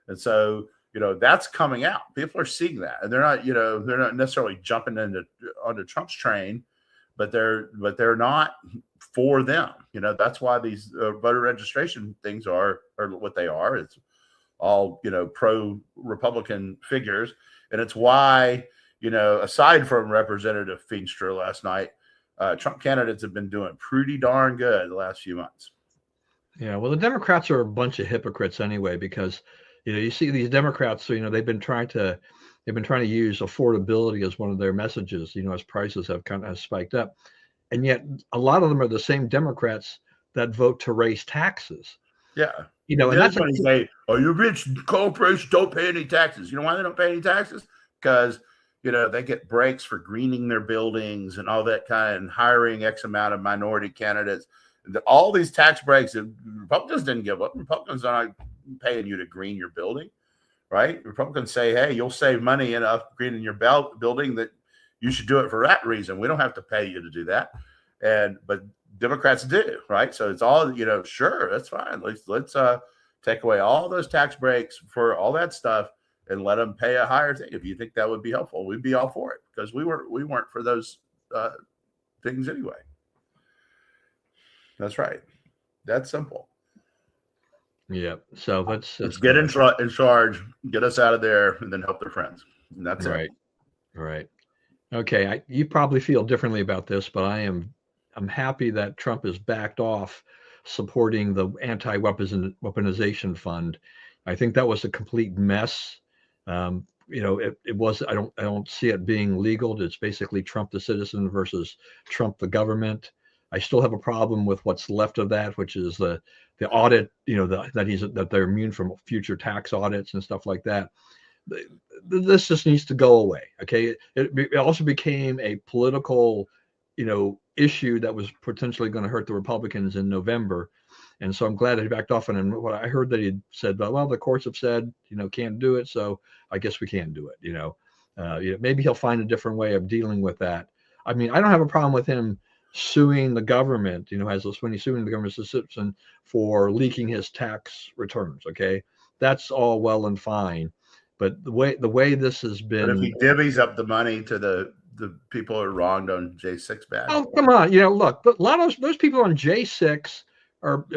And so, you know, that's coming out. People are seeing that, and they're not necessarily jumping onto Trump's train, but they're not for them. You know, that's why these voter registration things are what they are. It's all, you know, pro-Republican figures. And it's why, you know, aside from Representative Feenstra last night, Trump candidates have been doing pretty darn good the last few months. Yeah, well, the Democrats are a bunch of hypocrites anyway, because, you know, you see these Democrats, you know, they've been trying to use affordability as one of their messages, you know, as prices have kind of spiked up. And yet a lot of them are the same Democrats that vote to raise taxes. Yeah. You know, and that's when you say, oh, you're rich, corporations don't pay any taxes. You know why they don't pay any taxes? Because, you know, they get breaks for greening their buildings and all that kind, and hiring X amount of minority candidates. All these tax breaks, Republicans didn't give up. Republicans are not paying you to green your building, right? Republicans say, hey, you'll save money enough greening your building that you should do it for that reason. We don't have to pay you to do that. But Democrats do, right? So it's all, you know, sure, that's fine. Let's take away all those tax breaks for all that stuff and let them pay a higher thing. If you think that would be helpful, we'd be all for it, because we weren't for those things anyway. That's right. That's simple. Yeah. So let's get in charge, get us out of there, and then help their friends. And that's right. It. Right. Okay. You probably feel differently about this, but I'm happy that Trump has backed off supporting the anti-weaponization fund. I think that was a complete mess. You know, it was. I don't see it being legal. It's basically Trump the citizen versus Trump the government. I still have a problem with what's left of that, which is the audit. You know, that they're immune from future tax audits and stuff like that. This just needs to go away. Okay. It also became a political, you know, issue that was potentially going to hurt the Republicans in November. And so I'm glad that he backed off. And what I heard that he said, well, the courts have said, you know, can't do it. So I guess we can't do it. You know, maybe he'll find a different way of dealing with that. I mean, I don't have a problem with him suing the government, you know, when he's suing the government as a citizen for leaking his tax returns. Okay. That's all well and fine. But the way this has been. But if he divvies up the money to the people who are wronged on J6 badge. Oh, come on. You know, look, a lot of those people on J6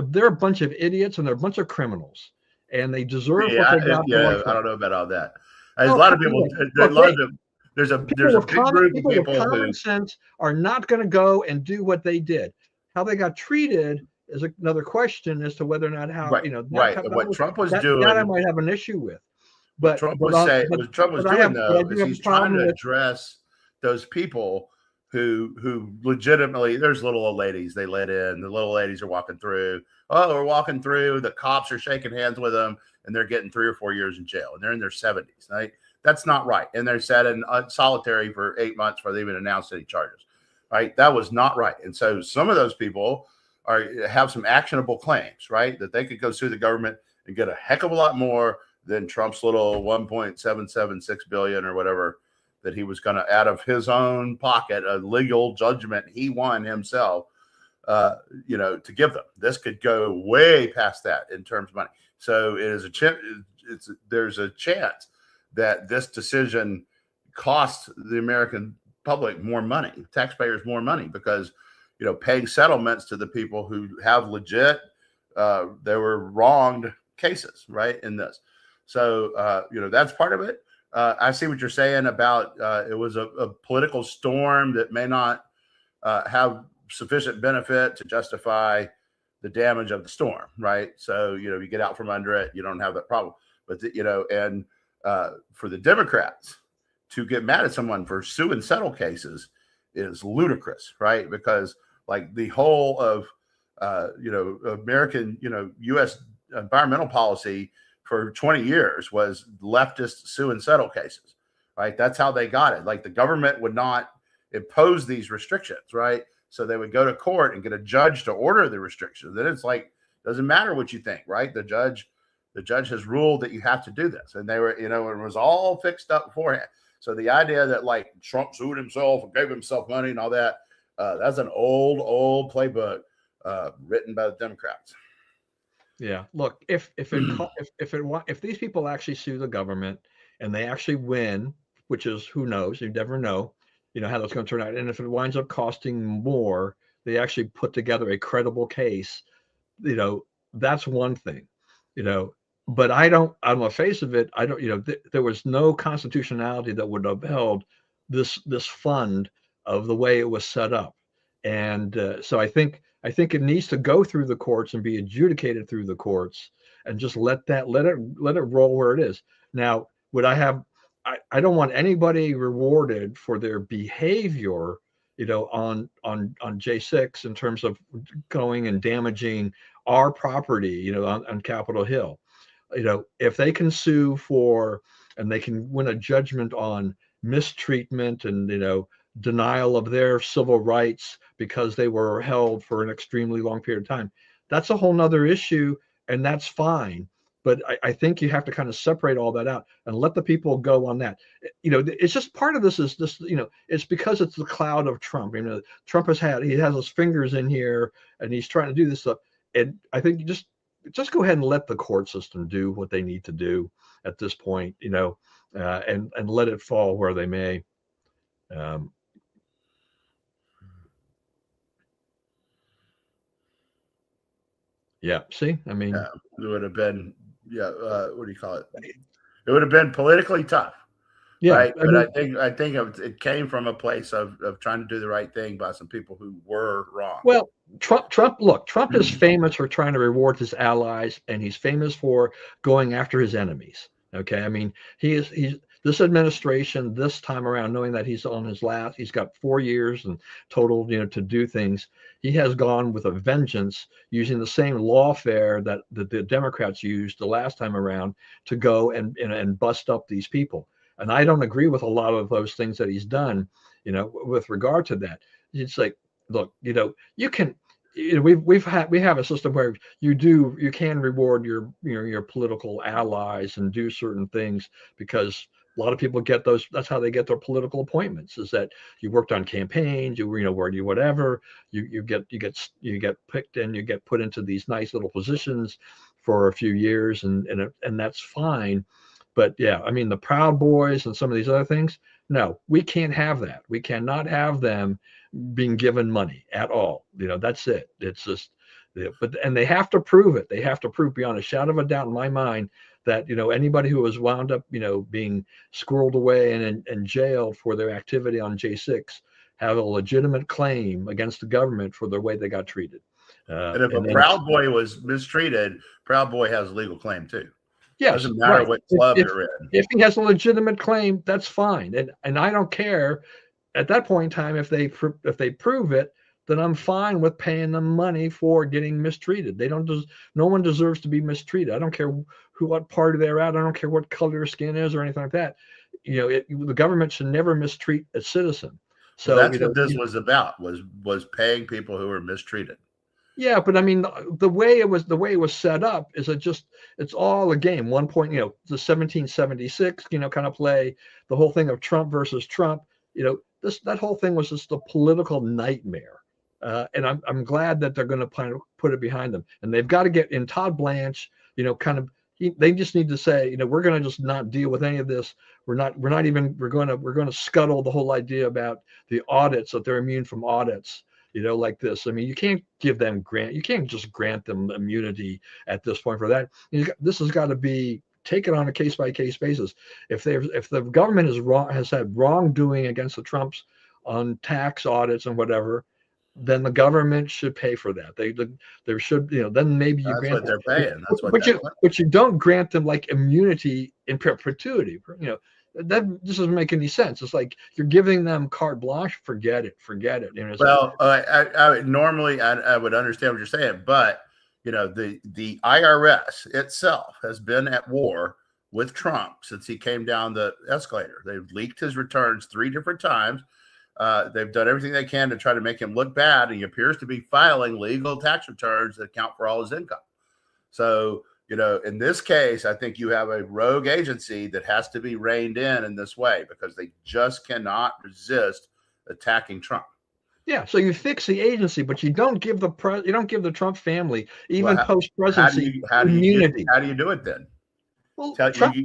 they're a bunch of idiots, and they're a bunch of criminals, and they deserve what they got. Yeah, I don't know about all that. There's a lot of people. There's a big group of people with common sense are not going to go and do what they did. How they got treated is another question as to whether or not how, right, you know, right. What Trump was doing, that I might have an issue with. what But Trump but was on, saying, what Trump was but doing I though, do is have a he's trying problem to with. address those people who legitimately, there's little old ladies they let in. The little ladies are walking through. Oh, we're walking through. The cops are shaking hands with them, and they're getting 3 or 4 years in jail, and they're in their 70s. Right? That's not right, and they're sat in solitary for 8 months before they even announced any charges. Right? That was not right, and so some of those people have some actionable claims, right? That they could go sue the government and get a heck of a lot more than Trump's little 1.776 billion or whatever that he was going to, out of his own pocket, a legal judgment he won himself, to give them. This could go way past that in terms of money. So it is there's a chance that this decision costs the American public more money, taxpayers more money, because paying settlements to the people who have legit, they were wronged cases, right, in this. So, that's part of it. I see what you're saying about it was a political storm that may not have sufficient benefit to justify the damage of the storm, right? So, you get out from under it, you don't have that problem. But, and for the Democrats to get mad at someone for sue and settle cases is ludicrous, right? Because like the whole of, American, U.S. environmental policy for 20 years was leftist sue and settle cases, right? That's how they got it. Like the government would not impose these restrictions, right? So they would go to court and get a judge to order the restrictions. Then it's like, doesn't matter what you think, right? The judge has ruled that you have to do this. And they were, it was all fixed up beforehand. So the idea that like Trump sued himself and gave himself money and all that, that's an old playbook written by the Democrats. Yeah, look, if these people actually sue the government and they actually win, which is, who knows, you never know, how that's going to turn out. And if it winds up costing more, they actually put together a credible case, that's one thing, but I don't, on the face of it, I don't, there was no constitutionality that would have held this fund of the way it was set up. And so I think it needs to go through the courts and be adjudicated through the courts, and just let it roll where it is. Now, would I don't want anybody rewarded for their behavior, on J6 in terms of going and damaging our property, on Capitol Hill. If they can sue for, and they can win a judgment on mistreatment and, denial of their civil rights because they were held for an extremely long period of time, that's a whole nother issue, and that's fine. But I think you have to kind of separate all that out and let the people go on that. It's just part of this is this, it's because it's the cloud of Trump. Trump has his fingers in here and he's trying to do this stuff. And I think you just go ahead and let the court system do what they need to do at this point, and let it fall where they may. Yeah. See, I mean, it would have been, what do you call it? It would have been politically tough. Yeah. Right. But I think it came from a place of trying to do the right thing by some people who were wrong. Well, Trump is famous for trying to reward his allies, and he's famous for going after his enemies. Okay. I mean, he's this administration this time around, knowing that he's on his last, he's got 4 years and total, to do things. He has gone with a vengeance, using the same lawfare that the Democrats used the last time around to go and bust up these people. And I don't agree with a lot of those things that he's done, with regard to that. It's like, look, you can, we have a system where you can reward your political allies and do certain things, because a lot of people get those. That's how they get their political appointments. Is that you worked on campaigns, where you whatever, you get picked and you get put into these nice little positions for a few years, and that's fine. But yeah, I mean, the Proud Boys and some of these other things, no, we can't have that. We cannot have them being given money at all. That's it. It's just, and they have to prove it. They have to prove beyond a shadow of a doubt in my mind that, anybody who was wound up, being squirreled away and jailed for their activity on J6 have a legitimate claim against the government for the way they got treated. And if a Proud Boy was mistreated, Proud Boy has a legal claim too. Yes, doesn't matter what club you're in. If he has a legitimate claim, that's fine, and I don't care. At that point in time, if they prove it, then I'm fine with paying them money for getting mistreated. No one deserves to be mistreated. I don't care what party they're at. I don't care what color their skin is or anything like that. The government should never mistreat a citizen. So that's what this was about, was paying people who were mistreated. Yeah, but I mean, the way it was set up is it's all a game. One point, the 1776, kind of play, the whole thing of Trump versus Trump. That whole thing was just a political nightmare. And I'm glad that they're going to put it behind them. And they've got to get in Todd Blanche, they just need to say, we're going to just not deal with any of this. We're going to scuttle the whole idea about the audits, that they're immune from audits. Like this. I mean, you can't just grant them immunity at this point for that. This has got to be taken on a case by case basis. If the government has had wrongdoing against the Trumps on tax audits and whatever, then the government should pay for that. There should, then maybe you grant what they're paying. That's what but you don't grant them like immunity in perpetuity. That doesn't make any sense. It's like you're giving them carte blanche. Forget it. Well, I normally I would understand what you're saying, but the IRS itself has been at war with Trump since he came down the escalator. They've leaked his returns 3 different times. They've done everything they can to try to make him look bad. And he appears to be filing legal tax returns that account for all his income. So, in this case, I think you have a rogue agency that has to be reined in this way because they just cannot resist attacking Trump. Yeah, so you fix the agency, but you don't give the Trump family even post-presidency immunity. How do you do it then? Well,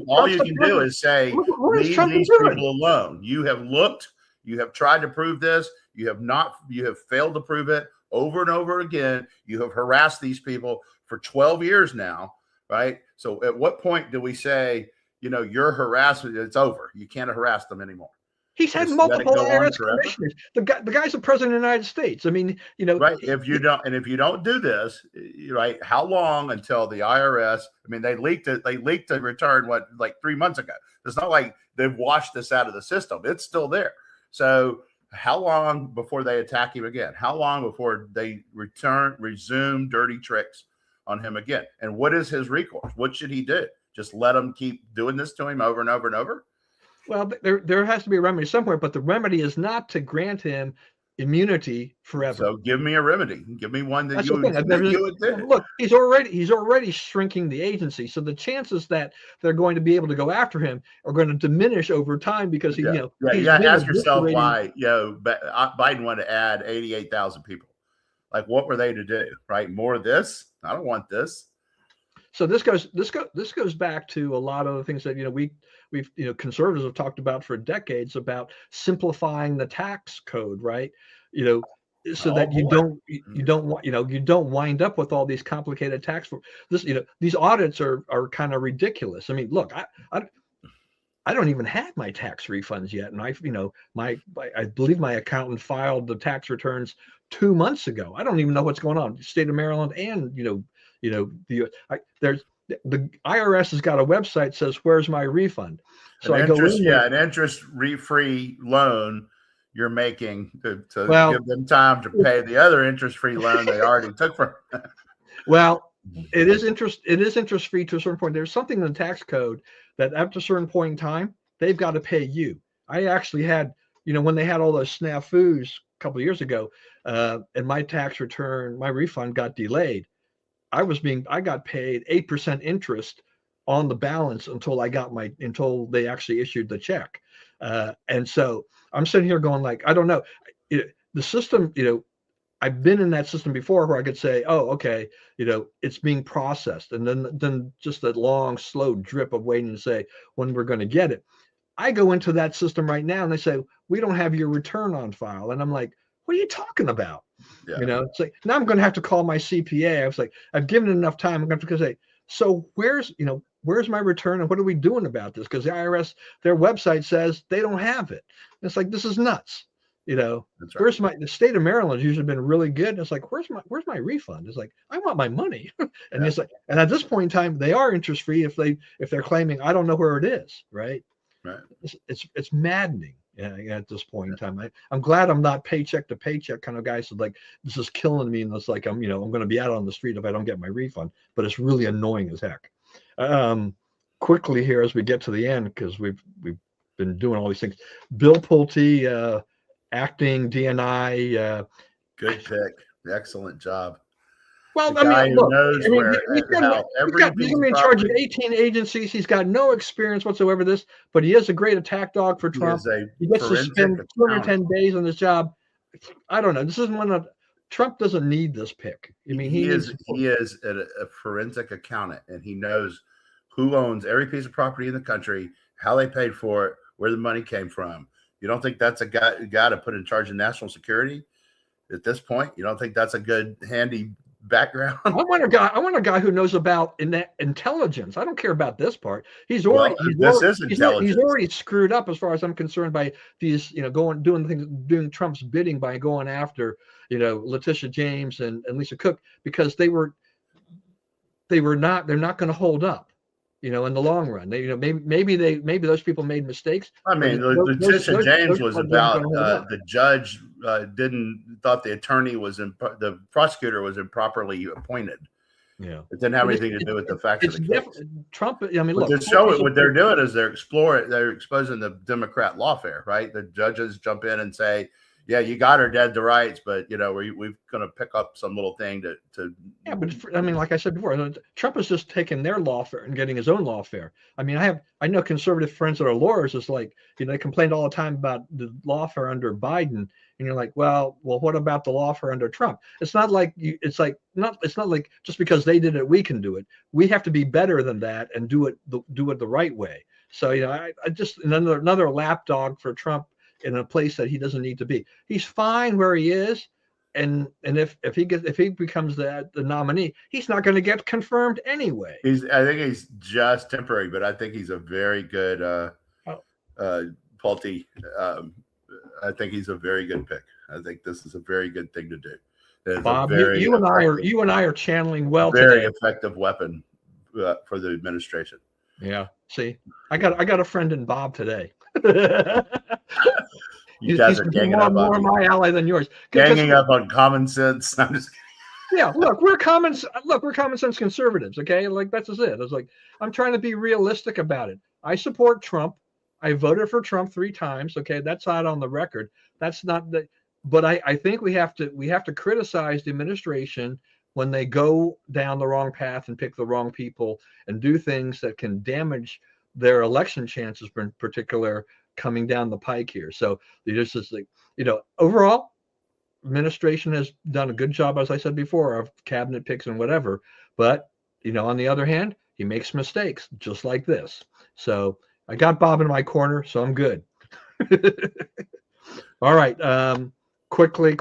all you can do is say, leave these people alone. You have looked, you have tried to prove this, you have failed to prove it over and over again. You have harassed these people for 12 years now, right? So at what point do we say, your harassment, it's over. You can't harass them anymore. He's had multiple IRS commissioners. The guy's the president of the United States. I mean, right. If you don't do this, right, how long until the IRS, I mean, they leaked the return, like 3 months ago. It's not like they've washed this out of the system. It's still there. So how long before they attack him again? How long before they resume dirty tricks on him again? And what is his recourse? What should he do? Just let them keep doing this to him over and over and over? Well, there has to be a remedy somewhere, but the remedy is not to grant him immunity forever. So give me a remedy. Give me one that you would do. Look, he's already shrinking the agency, so the chances that they're going to be able to go after him are going to diminish over time because you got to ask yourself why Biden wanted to add 88,000 people. Like, what were they to do? Right? More of this? I don't want this. So this goes back to a lot of the things that we've conservatives have talked about for decades about simplifying the tax code, right? So that you don't wind up with all these complicated tax. These audits are kind of ridiculous. I mean, look, I don't even have my tax refunds yet, and I believe my accountant filed the tax returns 2 months ago. I don't even know what's going on. The state of Maryland and there's the IRS has got a website that says, "Where's my refund?" So I go in there. An interest-free loan you're making to give them time to pay the other interest-free loan they already took from. Well, it is interest-free to a certain point. There's something in the tax code that after a certain point in time, they've got to pay you. I actually had, when they had all those snafus a couple of years ago, and my tax return, my refund got delayed. I got paid 8% interest on the balance until they actually issued the check. And so I'm sitting here going like, I don't know. The system, I've been in that system before where I could say, oh, okay, it's being processed. And then just a long, slow drip of waiting to say when we're going to get it. I go into that system right now and they say, we don't have your return on file. And I'm like, what are you talking about? Yeah. It's like, now I'm going to have to call my CPA. I was like, I've given it enough time. I'm going to have to say, so where's my return and what are we doing about this? Because the IRS, their website says they don't have it. And it's like, this is nuts. You know, That's right. the state of Maryland's usually been really good. It's like, where's my refund? It's like, I want my money. And it's like, and at this point in time, they are interest free if they're claiming I don't know where it is, right? Right. It's maddening. At this point in time, I'm glad I'm not paycheck to paycheck kind of guy. So like, this is killing me, and it's like I'm going to be out on the street if I don't get my refund. But it's really annoying as heck. Quickly here as we get to the end, because we've been doing all these things. Bill Pulte, acting DNI. Good pick. Excellent job. Well, The I mean, guy who look, knows he's every in charge of 18 agencies. He's got no experience whatsoever. But he is a great attack dog for Trump. He gets to spend 210 days on this job. I don't know. This isn't one of Trump doesn't need this pick. I mean, he is a forensic accountant, and he knows who owns every piece of property in the country, how they paid for it, where the money came from. You don't think that's a guy to put in charge of national security at this point? You don't think that's a good handy background? I want a guy who knows about intelligence. I don't care about this part. He's already screwed up as far as I'm concerned by these, doing Trump's bidding by going after, Letitia James and Lisa Cook, because they're not going to hold up. In the long run, maybe those people made mistakes. I mean, Letitia James was about the judge thought the attorney the prosecutor was improperly appointed. Yeah, it didn't have anything to do with the facts of the case. Trump. I mean, look, what they're doing is they're exposing the Democrat lawfare, right? The judges jump in and say, yeah, you got her dead to rights, but we're going to pick up some little thing to. Yeah, but I mean, like I said before, Trump is just taking their lawfare and getting his own lawfare. I mean, I know conservative friends that are lawyers. It's like they complained all the time about the lawfare under Biden, and you're like, well, what about the lawfare under Trump? It's not like it's not like just because they did it, we can do it. We have to be better than that and do it the right way. So I just another lapdog for Trump in a place that he doesn't need to be. He's fine where he is, and if he becomes the nominee, he's not going to get confirmed anyway. I think he's just temporary, but I think he's a very good Pulte. I think he's a very good pick. I think this is a very good thing to do. Bob, you and I are channeling well very today. Effective weapon for the administration. Yeah. See, I got a friend in Bob today. You guys are ganging up more my ally than yours. Ganging up on common sense. I'm just yeah, look, we're common sense conservatives, okay? Like that's just it. It's like I'm trying to be realistic about it. I support Trump. I voted for Trump 3 times. Okay, that's not on the record. That's not the. But I think we have to criticize the administration when they go down the wrong path and pick the wrong people and do things that can damage their election chances, in particular, coming down the pike here. So there's just like, overall, administration has done a good job, as I said before, of cabinet picks and whatever. But, on the other hand, he makes mistakes just like this. So I got Bob in my corner, so I'm good. All right. Quickly,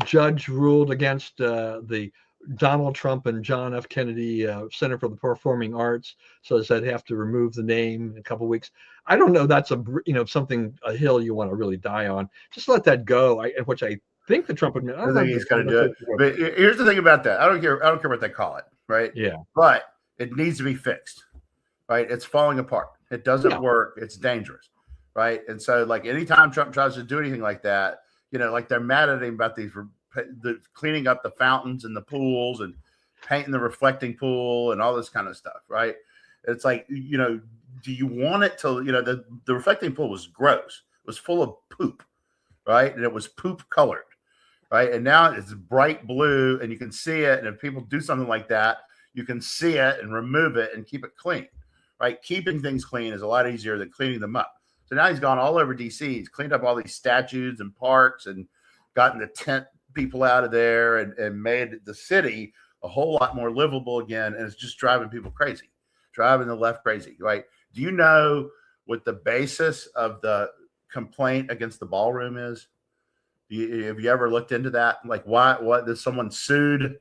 judge ruled against the Donald Trump and John F. Kennedy Center for the Performing Arts, so they'd have to remove the name in a couple of weeks. I don't know. That's a hill you want to really die on. Just let that go. Which I think the Trump administration. I think he's going to do it. But here's the thing about that. I don't care what they call it, right? Yeah. But it needs to be fixed, right? It's falling apart. It doesn't work. It's dangerous, right? And so, like, anytime Trump tries to do anything like that, like they're mad at him about the cleaning up the fountains and the pools and painting the reflecting pool and all this kind of stuff, right? It's like, do you want it to, the reflecting pool was gross. It was full of poop, right? And it was poop colored, right? And now it's bright blue and you can see it. And if people do something like that, you can see it and remove it and keep it clean, right? Keeping things clean is a lot easier than cleaning them up. So now he's gone all over DC. He's cleaned up all these statues and parks and gotten the tent people out of there and made the city a whole lot more livable again. And it's just driving people crazy, driving the left crazy, right? Do you know what the basis of the complaint against the ballroom is? Have you ever looked into that? Like, what did someone sued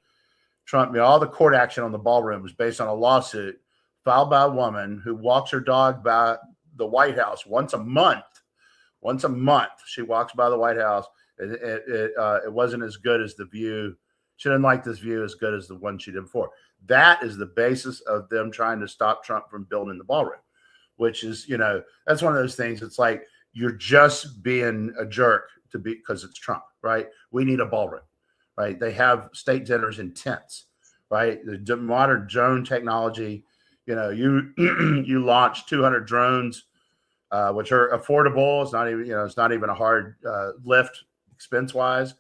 Trump? All the court action on the ballroom was based on a lawsuit filed by a woman who walks her dog by the White House once a month Once a month, she walks by the White House. It wasn't as good as the view. She didn't like this view as good as the one she did before. That is the basis of them trying to stop Trump from building the ballroom, which is, that's one of those things. It's like you're just being a jerk because it's Trump, right? We need a ballroom, right? They have state dinners in tents, right? The modern drone technology, you launch 200 drones, which are affordable. It's not even, it's not even a hard lift expense wise.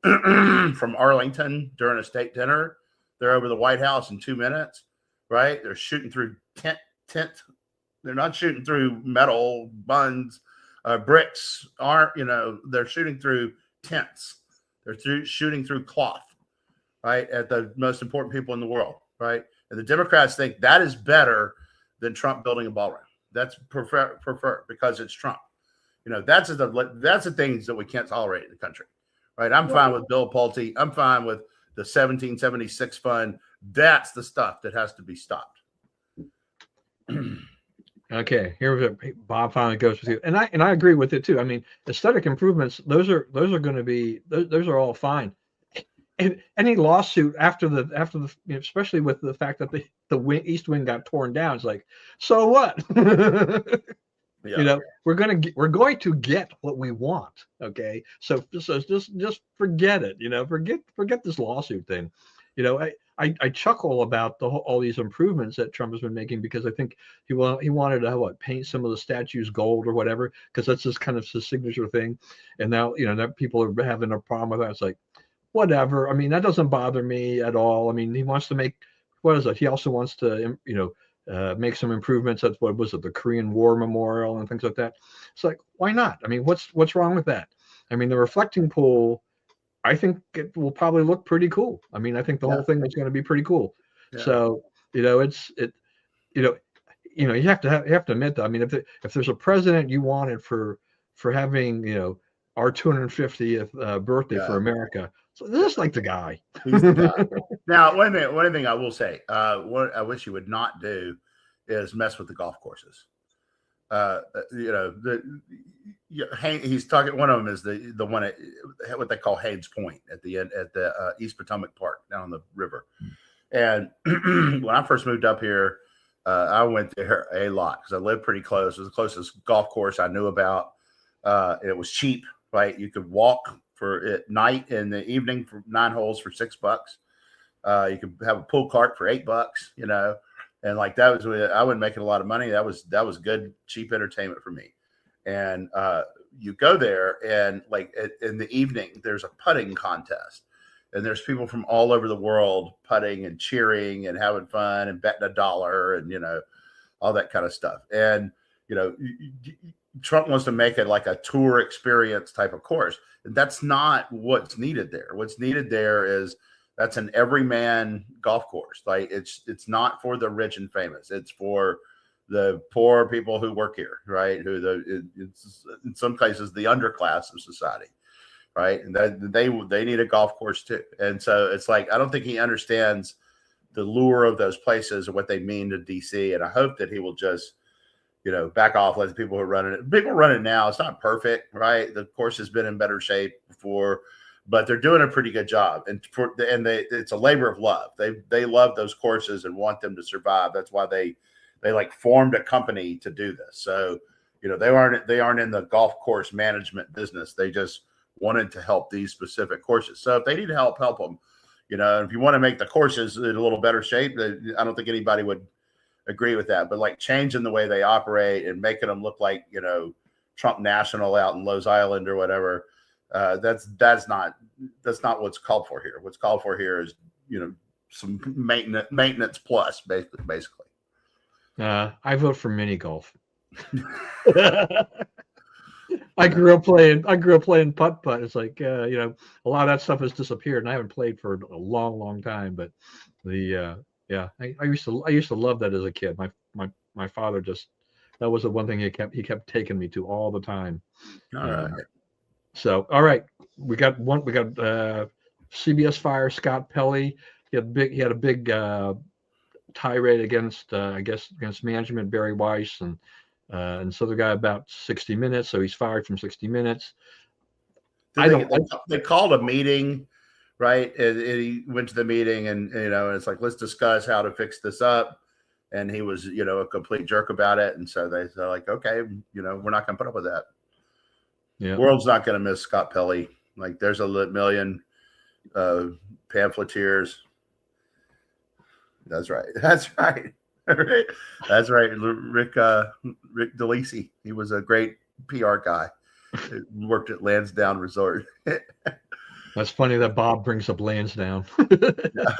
From Arlington during a state dinner, they're over the White House in 2 minutes, right? They're shooting through tent. They're not shooting through metal buns, bricks. They're shooting through tents. They're shooting through cloth, right? At the most important people in the world, right? And the Democrats think that is better than Trump building a ballroom. That's prefer because it's Trump. That's the things that we can't tolerate in the country. Right, I'm fine with Bill Pulte. I'm fine with the 1776 fund. That's the stuff that has to be stopped. Okay, here Bob finally goes with you, and I agree with it too. I mean, aesthetic improvements; those are going to be those are all fine. And any lawsuit after the especially with the fact that the East Wing got torn down, it's like, so what? Yeah. We're going to get what we want. Okay. So just forget it, forget this lawsuit thing. I chuckle about all these improvements that Trump has been making, because I think he wanted to paint some of the statues gold or whatever, because that's just kind of his signature thing. And now, that people are having a problem with that. It's like, whatever. I mean, that doesn't bother me at all. I mean, he wants to make, what is it? He also wants to, make some improvements at the Korean War Memorial and things like that. It's like, why not? I mean, what's wrong with that? I mean, the reflecting pool, I think it will probably look pretty cool. I mean, I think the whole thing is going to be pretty cool. Yeah. So, you have to admit that. I mean, if there's a president you wanted for having, our 250th birthday for America, so this is like the guy. He's the guy. Now, wait a minute. One thing I will say, what I wish you would not do is mess with the golf courses. He's talking. One of them is the one at what they call Haynes Point at the end at the East Potomac Park down on the river. And when I first moved up here, I went there a lot because I lived pretty close. It was the closest golf course I knew about. It was cheap, right? You could walk for at night and the evening for 9 holes for $6. You could have a pull cart for $8, and like that was, I wasn't making a lot of money. That was good, cheap entertainment for me. And you go there and like in the evening, there's a putting contest, and there's people from all over the world putting and cheering and having fun and betting $1 and, all that kind of stuff. And, Trump wants to make it like a tour experience type of course. And that's not what's needed there. What's needed there is that's an everyman golf course. Like it's not for the rich and famous. It's for the poor people who work here, right? It's in some cases the underclass of society, right? And that they need a golf course too. And so it's like, I don't think he understands the lure of those places and what they mean to DC. And I hope that he will just, back off, let the people who are running it. People run it now. It's not perfect, right? The course has been in better shape before, but they're doing a pretty good job. And it's a labor of love. They love those courses and want them to survive. That's why they like formed a company to do this. So, they aren't in the golf course management business. They just wanted to help these specific courses. So if they need help them. If you want to make the courses in a little better shape, I don't think anybody would agree with that, but like changing the way they operate and making them look like, Trump National out in Lowe's Island or whatever. That's not what's called for here. What's called for here is, some maintenance plus basically. I vote for mini golf. I grew up playing putt. It's like, a lot of that stuff has disappeared, and I haven't played for a long, long time. But I used to love that as a kid. My father that was the one thing he kept taking me to all the time. All right. So, all right, we got CBS fire Scott Pelley. He had a big tirade against management, Barry Weiss, and and so the guy about 60 Minutes. So he's fired from 60 Minutes. They called a meeting, right? And he went to the meeting, and it's like, let's discuss how to fix this up. And he was, a complete jerk about it. And so they're like, okay, we're not going to put up with that. Yeah. World's not going to miss Scott Pelley. Like, there's a million pamphleteers. That's right. That's right. That's right. Rick DeLisi. He was a great PR guy. Worked at Lansdowne Resort. That's funny that Bob brings up Lansdowne. Yeah.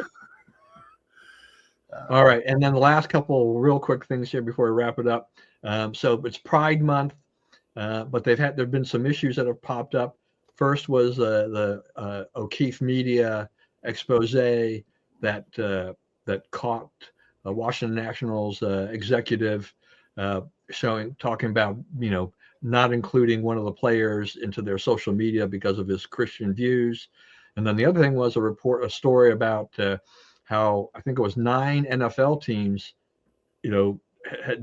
All right, and then the last couple real quick things here before we wrap it up. So it's Pride Month, but there've been some issues that have popped up. First was the O'Keefe Media expose that caught Washington Nationals executive talking about not including one of the players into their social media because of his Christian views. And then the other thing was a story about how I think it was 9 NFL teams,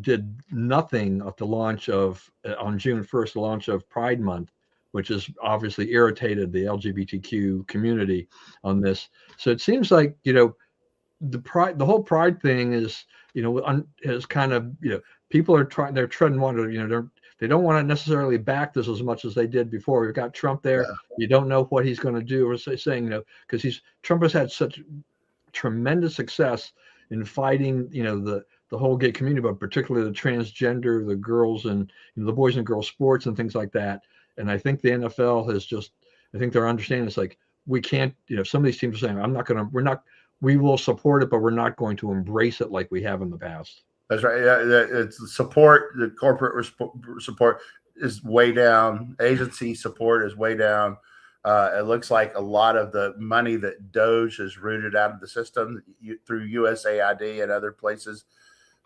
did nothing at the launch of on June 1st, the launch of Pride Month, which has obviously irritated the LGBTQ community on this. So it seems like, the whole pride thing is, is kind of, people are they're treading water, they don't want to necessarily back this as much as they did before. We've got Trump there. Yeah. You don't know what he's going to do, or saying, because Trump has had such tremendous success in fighting, the whole gay community, but particularly the transgender, the girls and the boys and girls sports and things like that. And I think the NFL has I think they're understanding it's like, we can't, some of these teams are saying, we will support it, but we're not going to embrace it like we have in the past. That's right. Yeah, it's support. The corporate support is way down. Agency support is way down. It looks like a lot of the money that Doge has rooted out of the system through USAID and other places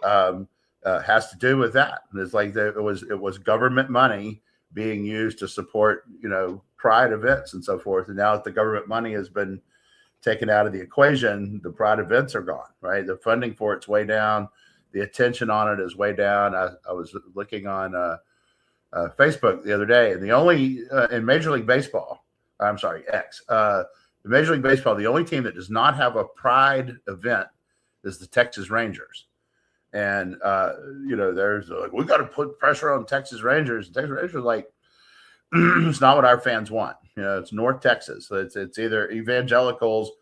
has to do with that. It's like it was government money being used to support pride events and so forth. And now that the government money has been taken out of the equation, the pride events are gone. Right, the funding for it's way down. The attention on it is way down. I was looking on Facebook the other day, and the only in Major League Baseball, X, Major League Baseball, the only team that does not have a pride event is the Texas Rangers. And there's like, we got to put pressure on Texas Rangers. And Texas Rangers are like, it's not what our fans want. It's North Texas. So it's either evangelicals,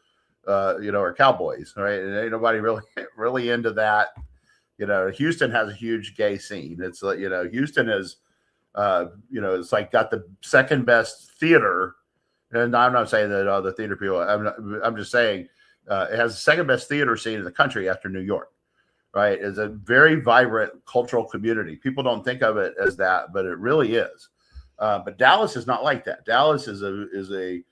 or Cowboys, right? And ain't nobody really into that. Houston has a huge gay scene. It's like, Houston is, it's like got the second best theater. And I'm not saying that the theater people, I'm just saying it has the second best theater scene in the country after New York, right? It's a very vibrant cultural community. People don't think of it as that, but it really is. But Dallas is not like that. Dallas is a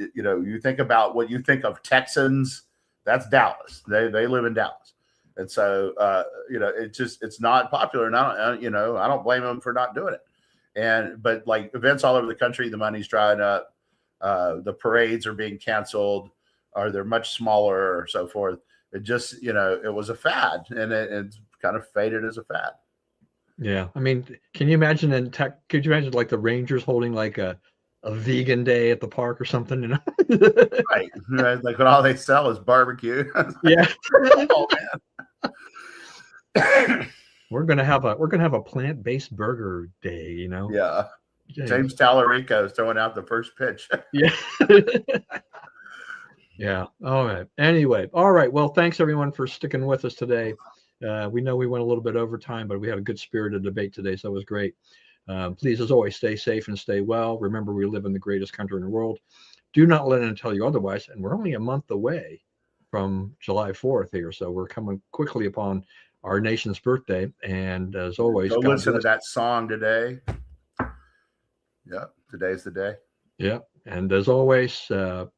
you think about what you think of Texans, that's Dallas. They live in Dallas. And so, it's not popular. And I don't blame them for not doing it. But like events all over the country, the money's drying up. The parades are being canceled, or they're much smaller, or so forth. It just, it was a fad, and it's kind of faded as a fad. Yeah. I mean, can you imagine could you imagine like the Rangers holding like a vegan day at the park or something, Right. Like when all they sell is barbecue. Yeah. Oh, man. We're gonna have a plant-based burger day, Yeah. James Tallarico is throwing out the first pitch. Yeah. Yeah. All right. Anyway. All right. Well, thanks everyone for sticking with us today. We know we went a little bit over time, but we had a good spirited debate today, so it was great. Please, as always, stay safe and stay well. Remember, we live in the greatest country in the world. Do not let anyone tell you otherwise. And we're only a month away from July 4th here, so we're coming quickly upon our nation's birthday. And as always, go listen to that song today. Yeah, today's the day. Yeah, and as always, God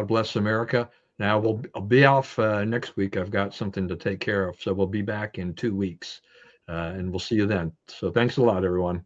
bless America. Now I'll be off next week. I've got something to take care of, so we'll be back in 2 weeks, and we'll see you then. So thanks a lot, everyone.